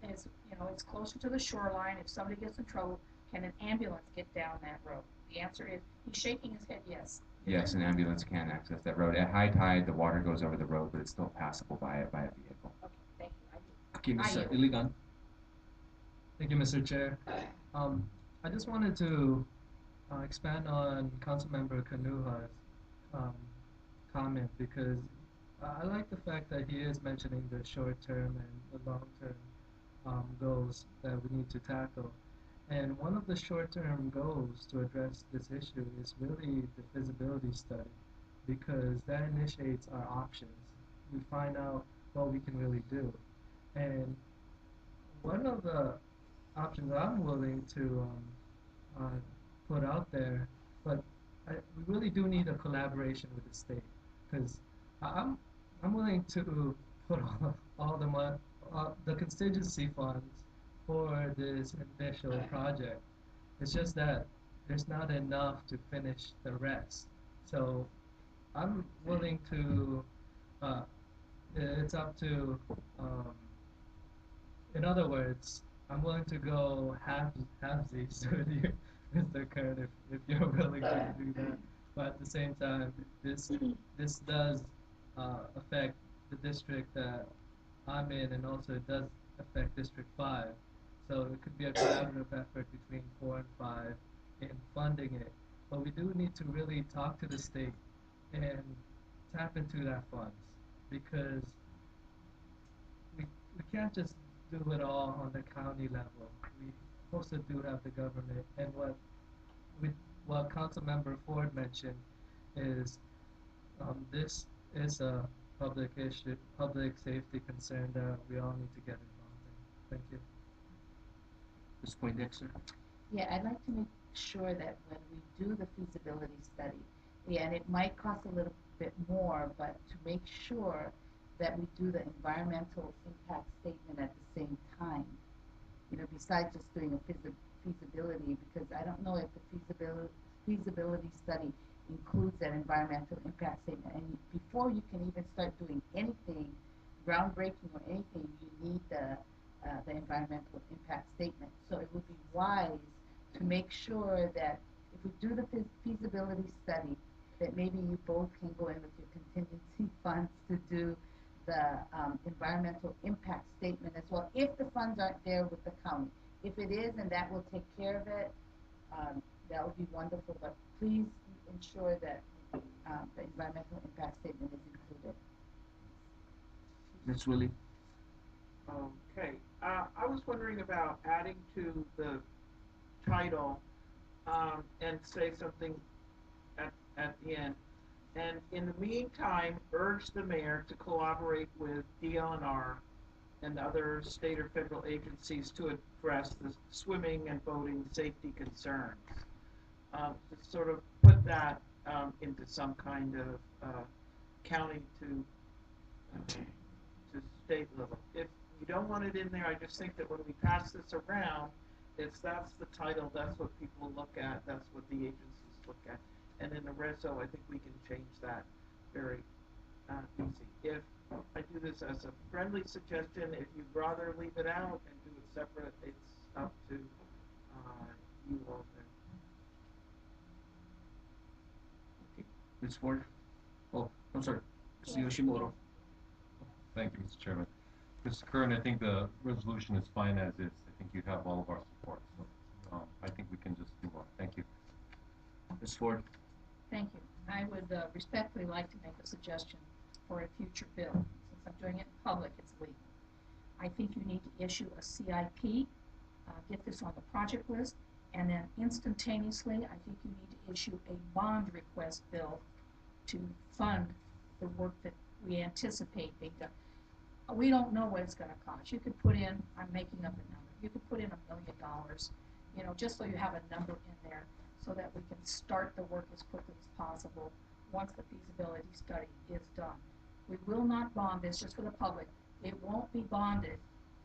is it's closer to the shoreline. If somebody gets in trouble, can an ambulance get down that road? The answer is, he's shaking his head yes. Yes, an ambulance can access that road. At high tide, the water goes over the road, but it's still passable by a vehicle. Okay, thank you. Okay, Mr. Ilagan. Thank you, Mr. Chair. I just wanted to expand on Councilmember Kanuha's comment, because I like the fact that he is mentioning the short-term and the long-term goals that we need to tackle. And one of the short-term goals to address this issue is really the feasibility study, because that initiates our options. We find out what we can really do. And one of the options I'm willing to put out there, but we really do need a collaboration with the state, because I'm willing to put all the contingency funds for this initial project. It's just that there's not enough to finish the rest. So I'm willing to, it's up to, in other words, I'm willing to go halvesies with you, Mr. Kern, if you're willing to do that. But at the same time, this does affect the district that I'm in, and also it does affect District 5. So it could be a collaborative effort between 4 and 5 in funding it. But we do need to really talk to the state and tap into that funds, because we can't just do it all on the county level. We also do have the government, and what Councilmember Ford mentioned is this is a public issue, public safety concern that we all need to get involved in. Thank you. Ms. Poindexter. Yeah, I'd like to make sure that when we do the feasibility study, and it might cost a little bit more, but to make sure that we do the environmental impact statement at the same time. Besides just doing a feasibility, because I don't know if the feasibility study includes that environmental impact statement. And before you can even start doing anything groundbreaking or anything, you need the environmental impact statement. So it would be wise to make sure that if we do the feasibility study, that maybe you both can go in with your contingency funds to do the environmental impact statement as well, if the funds aren't there with the county. If it is, and that will take care of it, that would be wonderful. But please ensure that the environmental impact statement is included. Ms. Willie? Okay, I was wondering about adding to the title and say something at the end. And in the meantime, urge the mayor to collaborate with DLNR and other state or federal agencies to address the swimming and boating safety concerns. To sort of put that into some kind of county to state level. If you don't want it in there, I just think that when we pass this around, that's the title, that's what people look at, that's what the agencies look at. And in the reso, I think we can change that very easy. If I do this as a friendly suggestion, if you'd rather leave it out and do it separate, it's up to you all then. Okay. Ms. Ford? Oh, I'm sorry. Mr. Yoshimoto? Thank you, Mr. Chairman. Mr. Kern, I think the resolution is fine as is. I think you have all of our support, so I think we can just move on. Thank you. Ms. Ford? Thank you. I would respectfully like to make a suggestion for a future bill. Since I'm doing it in public, it's legal. I think you need to issue a CIP, get this on the project list, and then instantaneously, I think you need to issue a bond request bill to fund the work that we anticipate being done. We don't know what it's going to cost. You could put in, I'm making up a number, you could put in $1 million, you know, just so you have a number in there so that we can start the work as quickly as possible once the feasibility study is done. We will not bond this, just for the public. It won't be bonded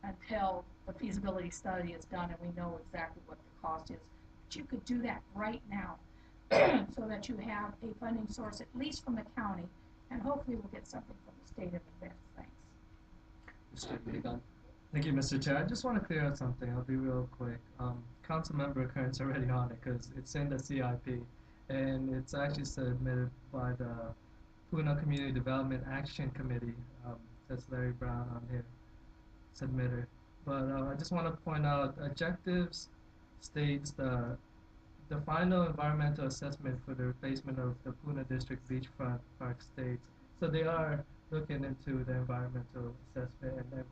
until the feasibility study is done and we know exactly what the cost is. But you could do that right now so that you have a funding source, at least from the county, and hopefully we'll get something from the state in advance. Thanks. Mr. Ilagan? Thank you, Mr. Chair. I just want to clear up something. I'll be real quick. Councilmember Kern's already on it because it's in the CIP, and it's actually submitted by the Puna Community Development Action Committee. That's Larry Brown on here, submitter. But I just want to point out, objectives states the final environmental assessment for the replacement of the Puna District beachfront park states. So they are looking into the environmental assessment, and then,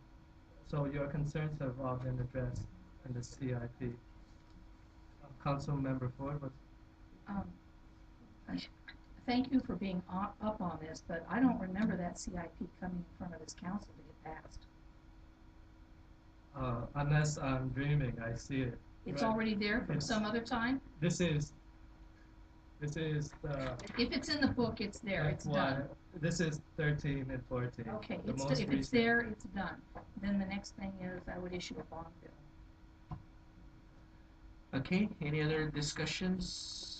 so your concerns have all been addressed in the CIP. Council Member Ford was. Thank you for being up on this, but I don't remember that CIP coming in front of this council to get passed. Unless I'm dreaming, I see it. It's already there from some other time? This is the. If it's in the book, it's there, it's done. This is 13 and 14. Okay, if it's there, it's done. Then the next thing is I would issue a bond bill. Okay, any other discussions?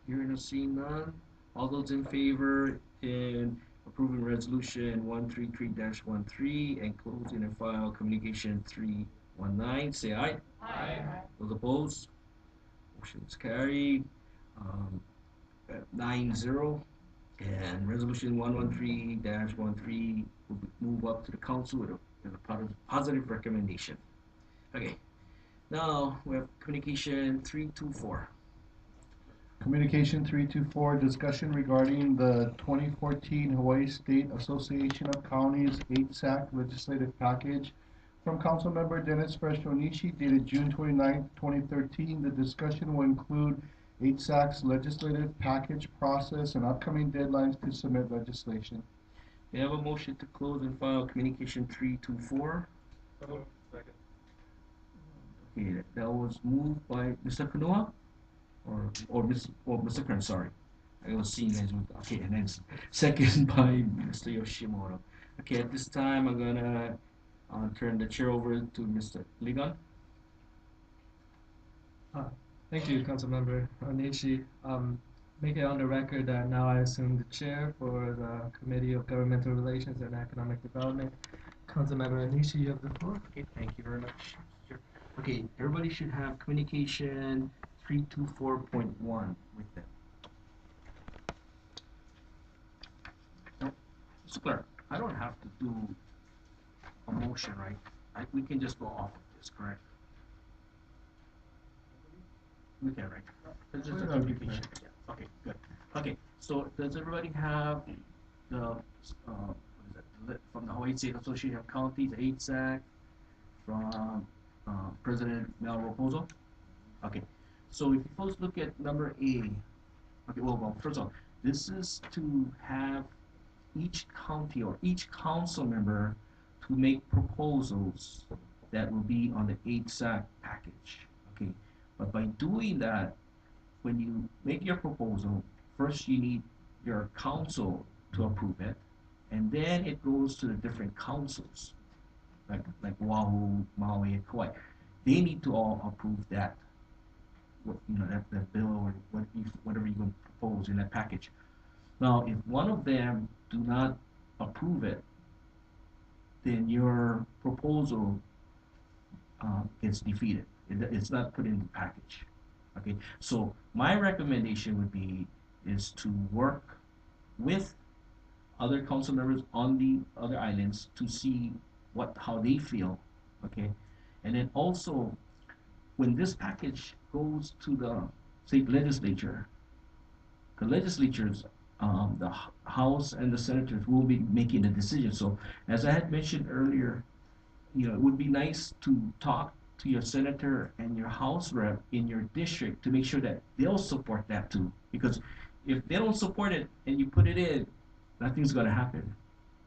Hearing or seeing none. All those in favor in approving resolution 133-13 and closing and file communication 319, say aye. Aye. Those opposed? Motion is carried. 9-0. And resolution 113-13 will move up to the council with a positive recommendation. Okay. Now we have communication 324. Communication 324, discussion regarding the 2014 Hawaii State Association of Counties HSAC legislative package from Councilmember Dennis Freshonishi dated June 29, 2013. The discussion will include HSAC's legislative package process and upcoming deadlines to submit legislation. We have a motion to close and file communication 324. Second. Okay, that was moved by Mr. Kanua or Mr. Kern, sorry. I was seeing as with, okay, and then second by Mr. Yoshimoto. Okay, at this time I'm gonna turn the chair over to Mr. Ilagan. Thank you, Councilmember Onishi. Make it on the record that now I assume the chair for the Committee of Governmental Relations and Economic Development. Councilmember Onishi, you have the floor. Okay, thank you very much. Sure. Okay, everybody should have communication 324.1 with them. No, Mr. Clerk, I don't have to do a motion, right? We can just go off of this, correct? We can, right? It's just a communication. Yeah. Okay, good. Okay, so does everybody have the, what is it, from the Hawaii State Association of Counties, HSAC, from President Mel Raposo? Okay, so if you folks look at number A, okay, well, first of all, this is to have each county or each council member to make proposals that will be on the HSAC package, okay? But by doing that, when you make your proposal, first you need your council to approve it, and then it goes to the different councils, like Oahu, Maui, and Kauai. They need to all approve that, that bill or whatever you're going to propose in that package. Now, if one of them do not approve it, then your proposal gets defeated. It's not put in the package. Okay, so my recommendation would be is to work with other council members on the other islands to see how they feel. Okay, and then also when this package goes to the state legislature, the legislatures, the House and the senators will be making the decision. So as I had mentioned earlier, it would be nice to talk to your senator and your House rep in your district to make sure that they'll support that too. Because if they don't support it and you put it in, nothing's gonna happen.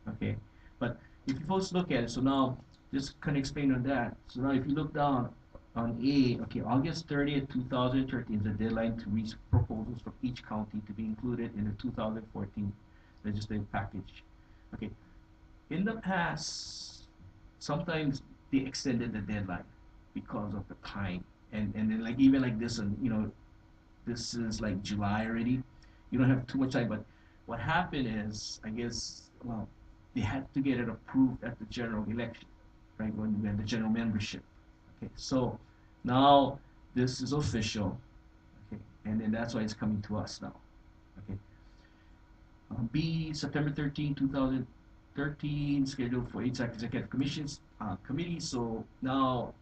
Okay? But if you folks look at it, so now just kind of explain on that. So now if you look down on A, okay, August 30th, 2013 is the deadline to reach proposals from each county to be included in the 2014 legislative package. Okay, in the past, sometimes they extended the deadline because of the time, and then like even like this, and this is like July already. You don't have too much time, but what happened is, I guess, well, they had to get it approved at the general election, right? When we had the general membership. Okay, so now this is official, okay, and then that's why it's coming to us now, okay. B, September 13, 2013, scheduled for HSAC Executive Commissions committee. So now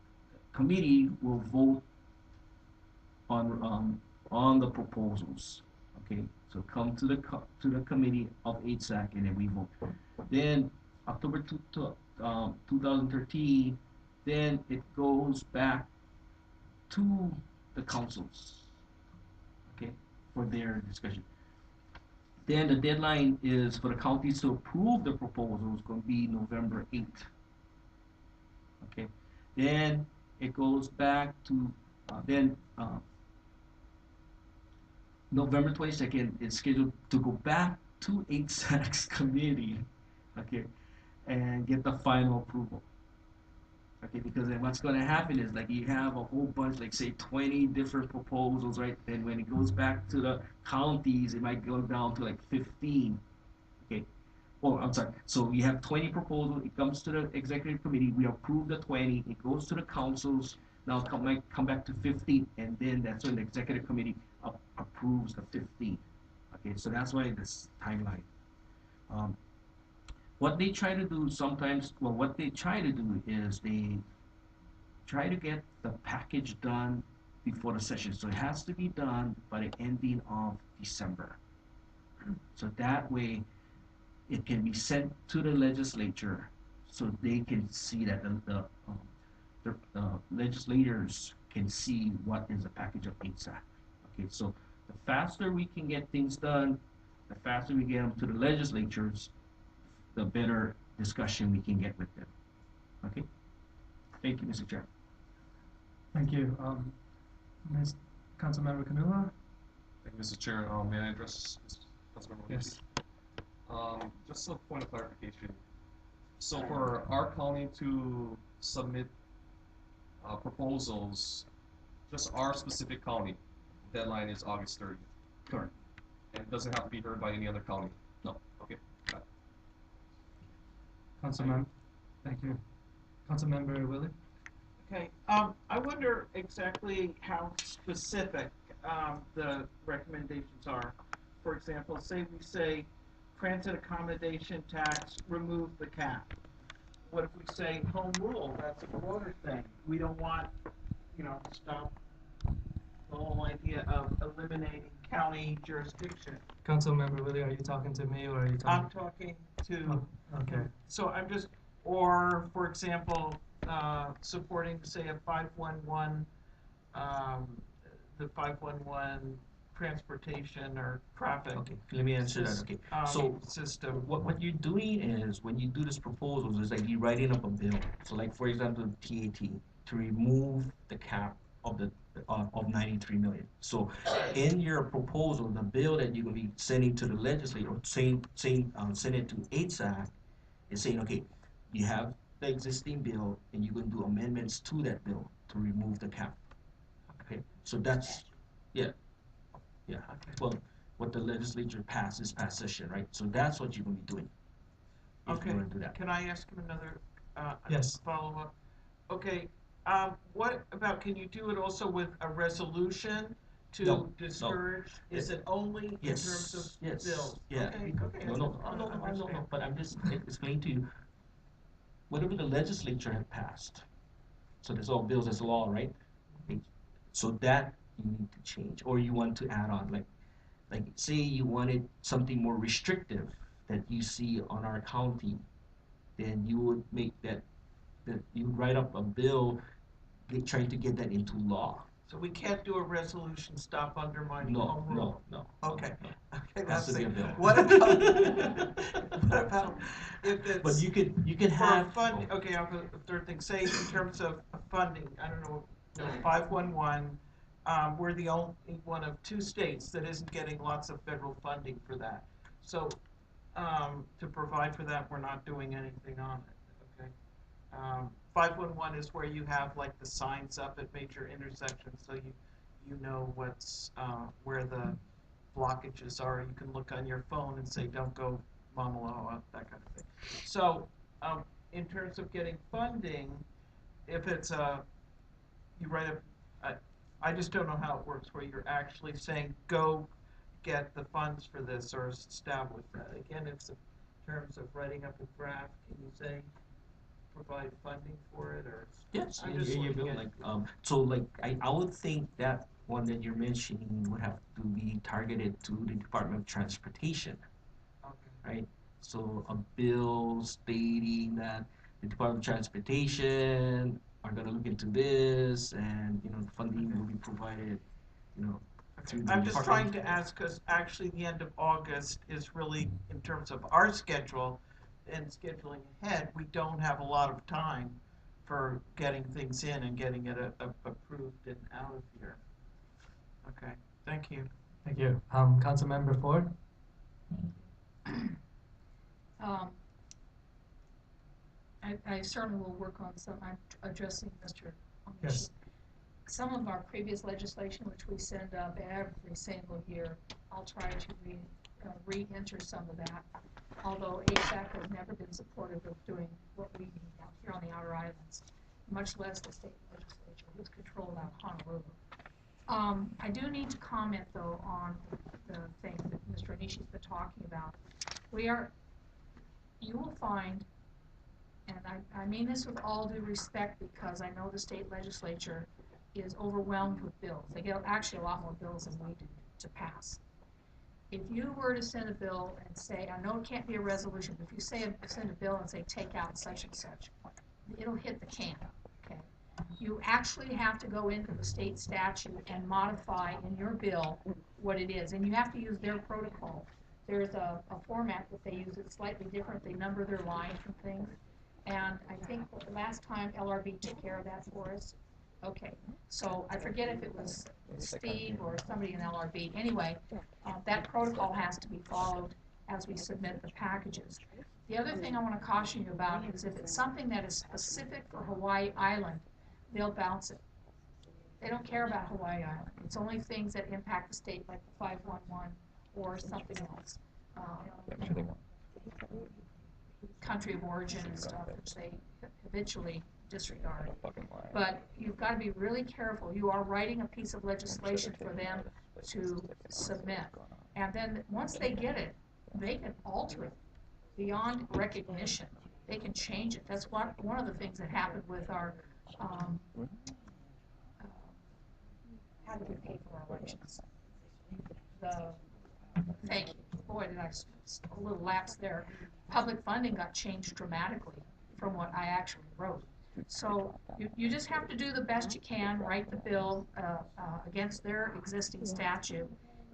committee will vote on the proposals, okay. So come to the committee of HSAC and then we vote. Then October 2013, then it goes back to the councils, okay, for their discussion. Then the deadline is for the counties to approve the proposal is going to be November 8th. Okay, then it goes back to November 22nd is scheduled to go back to HSAC's committee, okay, and get the final approval. Okay, because then what's going to happen is like you have a whole bunch, like say 20 different proposals, right? Then when it goes back to the counties, it might go down to like 15. Okay, oh, I'm sorry. So you have 20 proposals. It comes to the executive committee. We approve the 20. It goes to the councils. Now come back to 15, and then that's when the executive committee approves the 15. Okay, so that's why this timeline. What they try to do sometimes, well, what they try to do is they try to get the package done before the session. So it has to be done by the ending of December. So that way it can be sent to the legislature so they can see that the legislators can see what is the package of HSAC. Okay, so the faster we can get things done, the faster we get them to the legislatures, the better discussion we can get with them. Okay? Thank you, Mr. Chair. Thank you. Ms. Councilmember Kanua? Thank you, Mr. Chair. May I address Councilmember? Yes. Just a point of clarification. So for our county to submit proposals just our specific county, deadline is August 30th. Correct. And it doesn't have to be heard by any other county? No. Okay. Got it. Councilmember, thank you. Councilmember Willie? Okay, I wonder exactly how specific, the recommendations are. For example, say we say transit accommodation tax, remove the cap. What if we say home rule, that's a broader thing, we don't want, stop the whole idea of eliminating county jurisdiction. Councilmember Willie, are you talking to me or are you I'm talking? talking to. Okay. So I'm just, or for example, supporting, say, a 511, the 511 transportation or traffic. Okay, let me answer that, okay. So, system. what you're doing is, when you do this proposals, is like you're writing up a bill. So like, for example, TAT, to remove the cap of the, of 93 million. So, in your proposal, the bill that you're gonna be sending to the legislature, or send it to HSAC, is saying, okay, you have the existing bill, and you're gonna do amendments to that bill to remove the cap. Okay, so that's, yeah. Yeah, well, what the legislature passed this past session, right? So that's what you're gonna be doing. If Okay, you wanna do that. can I ask him another, Yes. follow-up? Okay, what about, can you do it also with a resolution to No. discourage? Is it only in Yes, terms of yes, bills? yeah. Okay, okay. No, but I'm just explaining to you, whatever the legislature had passed, so there's all bills, there's law, right? Okay, so that you need to change, or you want to add on, like say you wanted something more restrictive that you see on our county, then you would make that you write up a bill trying to get that into law. So we can't do a resolution, stop undermining home rule? No. Okay, okay, Has that's to be it. a bill. What about if it's? But you could For have. fund, okay, I'll go, the third thing, say in terms of funding, I don't know, 511, we're the only one of 2 states that isn't getting lots of federal funding for that. So, to provide for that, we're not doing anything on it, okay? 511 is where you have like the signs up at major intersections, so you know what's, where the blockages are. You can look on your phone and say, don't go Mamaloa, that kind of thing. So, in terms of getting funding, if it's you write I just don't know how it works, where you're actually saying, go get the funds for this or establish that. Again, it's in terms of writing up a draft. Can you say, provide funding for it, or? Yes, I'm just you're looking building at- like, so like, I would think that one that you're mentioning would have to be targeted to the Department of Transportation, Okay. right? So a bill stating that the Department of Transportation are gonna look into this, and, funding will be provided, through the I'm just trying department. to ask, because actually the end of August is really, in terms of our schedule and scheduling ahead, we don't have a lot of time for getting things in and getting it approved and out of here. Okay, thank you. Thank you. Councilmember Ford? I certainly will work on I'm addressing Mr. Yes. Some of our previous legislation, which we send up every single year, I'll try to re-enter some of that. Although HSAC has never been supportive of doing what we need out here on the Outer Islands, much less the state legislature, who's controlled out Honolulu. I do need to comment, though, on the thing that Mr. Anishi's been talking about. You will find, and I mean this with all due respect, because I know the state legislature is overwhelmed with bills. They get actually a lot more bills than we do to pass. If you were to send a bill and say, I know it can't be a resolution, but if you send a bill and say, take out such and such, it'll hit the can, okay? You actually have to go into the state statute and modify in your bill what it is, and you have to use their protocol. There's a format that they use that's slightly different. They number their lines and things, and I think the last time LRB took care of that for us. Okay, so I forget if it was Steve or somebody in LRB. Anyway, that protocol has to be followed as we submit the packages. The other thing I want to caution you about is if it's something that is specific for Hawaii Island, they'll bounce it. They don't care about Hawaii Island. It's only things that impact the state, like the 511 or something else. Country of origin and stuff, which they habitually disregard. But you've got to be really careful. You are writing a piece of legislation for them to submit. And then once they get it, they can alter it beyond recognition. They can change it. That's one of the things that happened with our how do we pay for our elections? Thank you. Boy, did I a little lapse there. Public funding got changed dramatically from what I actually wrote. So you just have to do the best you can, write the bill against their existing statute,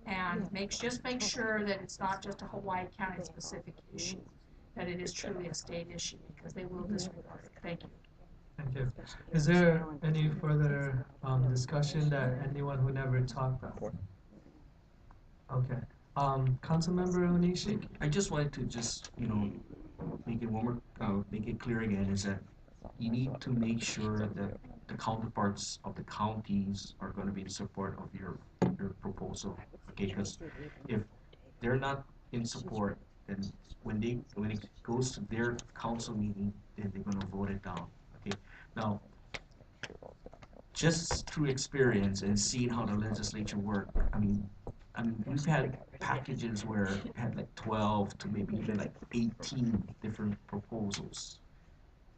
and just make sure that it's not just a Hawaii County specific issue, that it is truly a state issue, because they will disregard it. Thank you. Thank you. Is there any further discussion that anyone who never talked about? Okay. Councilmember Onishi? I just wanted to just, make it make it clear again, is that you need to make sure that the counterparts of the counties are going to be in support of your proposal. Okay, because if they're not in support, then when it goes to their council meeting, then they're going to vote it down. Okay, now just through experience and seeing how the legislature work, I mean, we've had packages where it had like 12 to maybe even like 18 different proposals.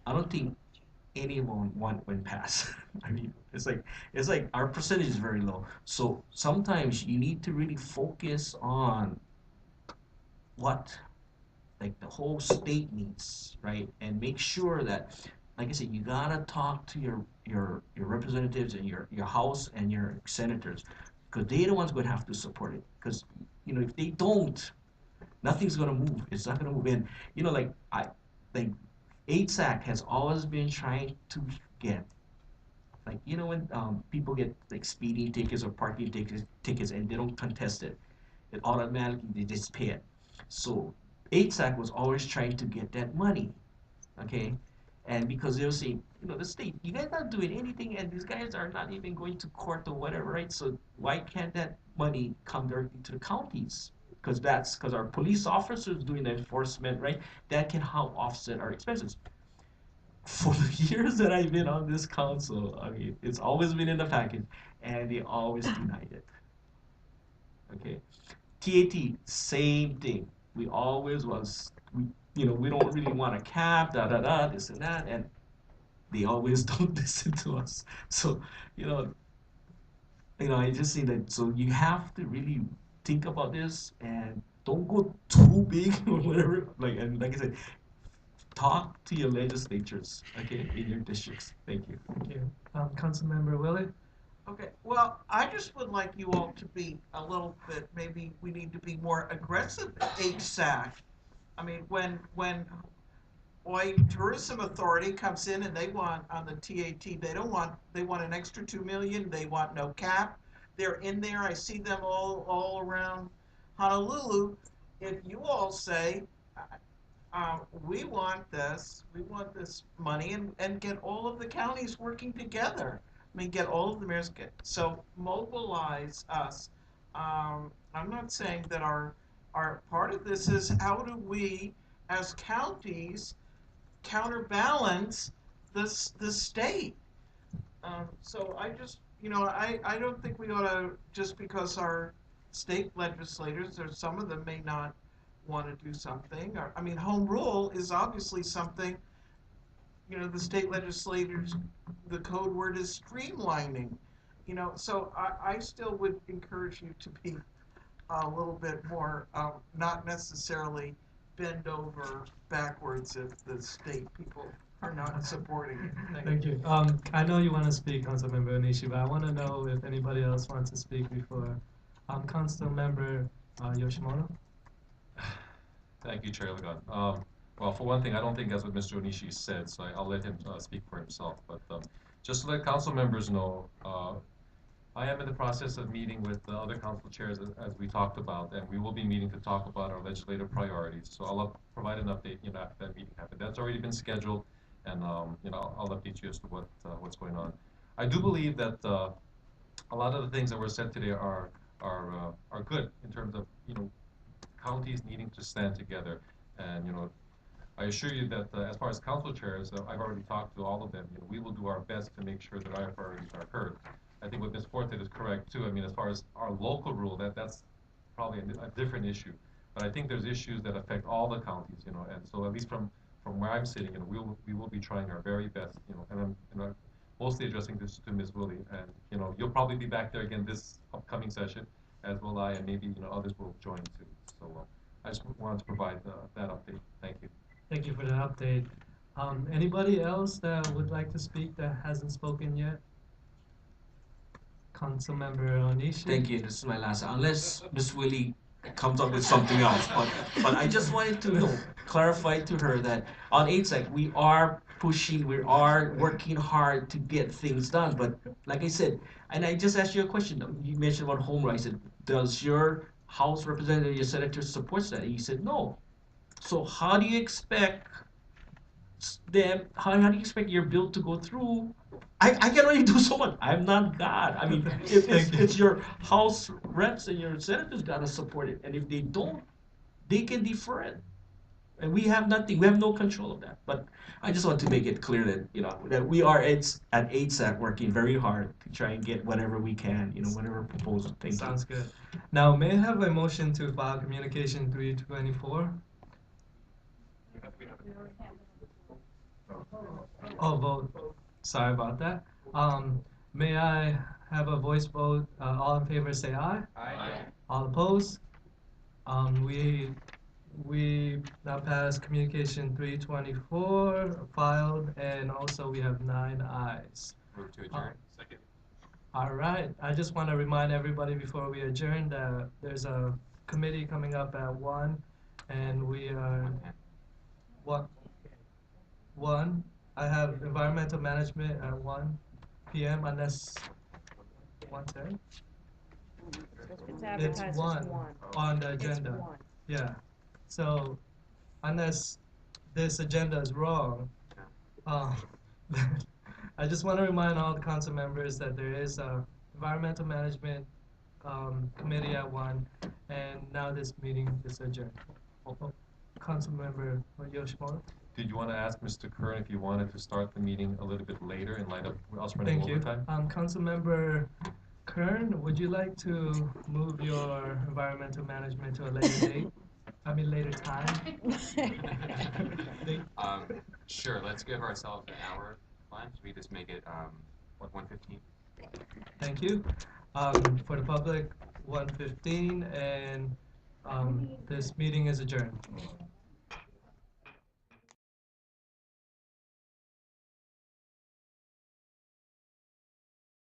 I don't think any of them went past. I mean, it's like our percentage is very low. So sometimes you need to really focus on what like the whole state needs, right? And make sure that, like I said, you gotta talk to your representatives and your house and your senators, because they're the ones going to have to support it. Because if they don't, nothing's gonna move. It's not gonna move. And like HSAC has always been trying to get, like, when people get like speeding tickets or parking tickets and they don't contest it, it automatically they just pay it. So HSAC was always trying to get that money, okay? And because they were saying, the state, you guys not doing anything, and these guys are not even going to court or whatever, right? So why can't that money come directly to the counties? Because our police officers doing the enforcement, right? That can help offset our expenses. For the years that I've been on this council, I mean, it's always been in the package, and they always denied it. Okay, TAT, same thing. We always we don't really want a cap, this and that, and they always don't listen to us. So, I just think that, so you have to really think about this and don't go too big or whatever. And like I said, talk to your legislatures, okay, in your districts. Thank you. Thank you. Councilmember Willie? Okay, well, I just would like you all to be a little bit, maybe we need to be more aggressive at HSAC. I mean, when Hawaii Tourism Authority comes in and they want, on the TAT, they want an extra 2 million, they want no cap. They're in there, I see them all around Honolulu. If you all say, we want this money, and get all of the counties working together. I mean, get all of the mayors, so mobilize us. I'm not saying that our part of this is how do we, as counties, counterbalance the state. So I just, I don't think we ought to, just because our state legislators, or some of them may not want to do something. Or, I mean, home rule is obviously something, the state legislators, the code word is streamlining. So I still would encourage you to be a little bit more, not necessarily bend over backwards if the state people are not supporting it. Thank you. I know you want to speak, Councilmember Onishi, but I want to know if anybody else wants to speak before. Councilmember Yoshimoto? Thank you, Chair Ilagan. Well, for one thing, I don't think that's what Mr. Onishi said, so I'll let him speak for himself. But just to let council members know, I am in the process of meeting with the other council chairs as we talked about, and we will be meeting to talk about our legislative priorities. So I'll provide an update, after that meeting happened. That's already been scheduled, and I'll update you as to what's going on. I do believe that a lot of the things that were said today are good in terms of, counties needing to stand together. And, I assure you that as far as council chairs, I've already talked to all of them. We will do our best to make sure that our priorities are heard. I think what Ms. Forte is correct too. I mean, as far as our local rule, that's probably a different issue. But I think there's issues that affect all the counties, and so at least from where I'm sitting, we will be trying our very best, and I'm mostly addressing this to Ms. Willie, and you'll probably be back there again this upcoming session, as will I, and maybe others will join too. So I just wanted to provide that update. Thank you. Thank you for the update. Anybody else that would like to speak that hasn't spoken yet? Councilmember Onishi. Thank you. This is my last, unless Ms. Willie comes up with something else. But I just wanted to clarify to her that on HSAC we are pushing, we are working hard to get things done. But like I said, and I just asked you a question. You mentioned about home rights. I said, does your House representative, your senator supports that? And you said no. So how do you expect them? How do you expect your bill to go through? I can only do so much. I'm not God. I mean, it's your House reps and your senators gotta support it. And if they don't, they can defer it. And we have nothing. We have no control of that. But I just want to make it clear that that we are at HSAC working very hard to try and get whatever we can. Whatever proposal. Thank you. Sounds good. Now, may I have a motion to file Communication 324? Oh, vote. Sorry about that. May I have a voice vote? All in favor say aye. Aye. All opposed? We now pass Communication 324 filed, and also we have 9 ayes. Move to adjourn. Second. All right. I just want to remind everybody before we adjourn that there's a committee coming up at 1, and we are what? 1. I have environmental management at 1 p.m. unless 1:10. It's advertised It's as 1 1. on the agenda. It's 1. Yeah. So unless this agenda is wrong, I just want to remind all the council members that there is a environmental management committee at 1, and now this meeting is adjourned. Councilmember Yoshimoto. Did you want to ask Mr. Kern if you wanted to start the meeting a little bit later in light of us running Thank you. overtime? Councilmember Kern, would you like to move your environmental management to a later date? I mean, later time? Sure, let's give ourselves an hour lunch. We just make it, 1:15? Thank you. For the public, 1:15, and this meeting is adjourned.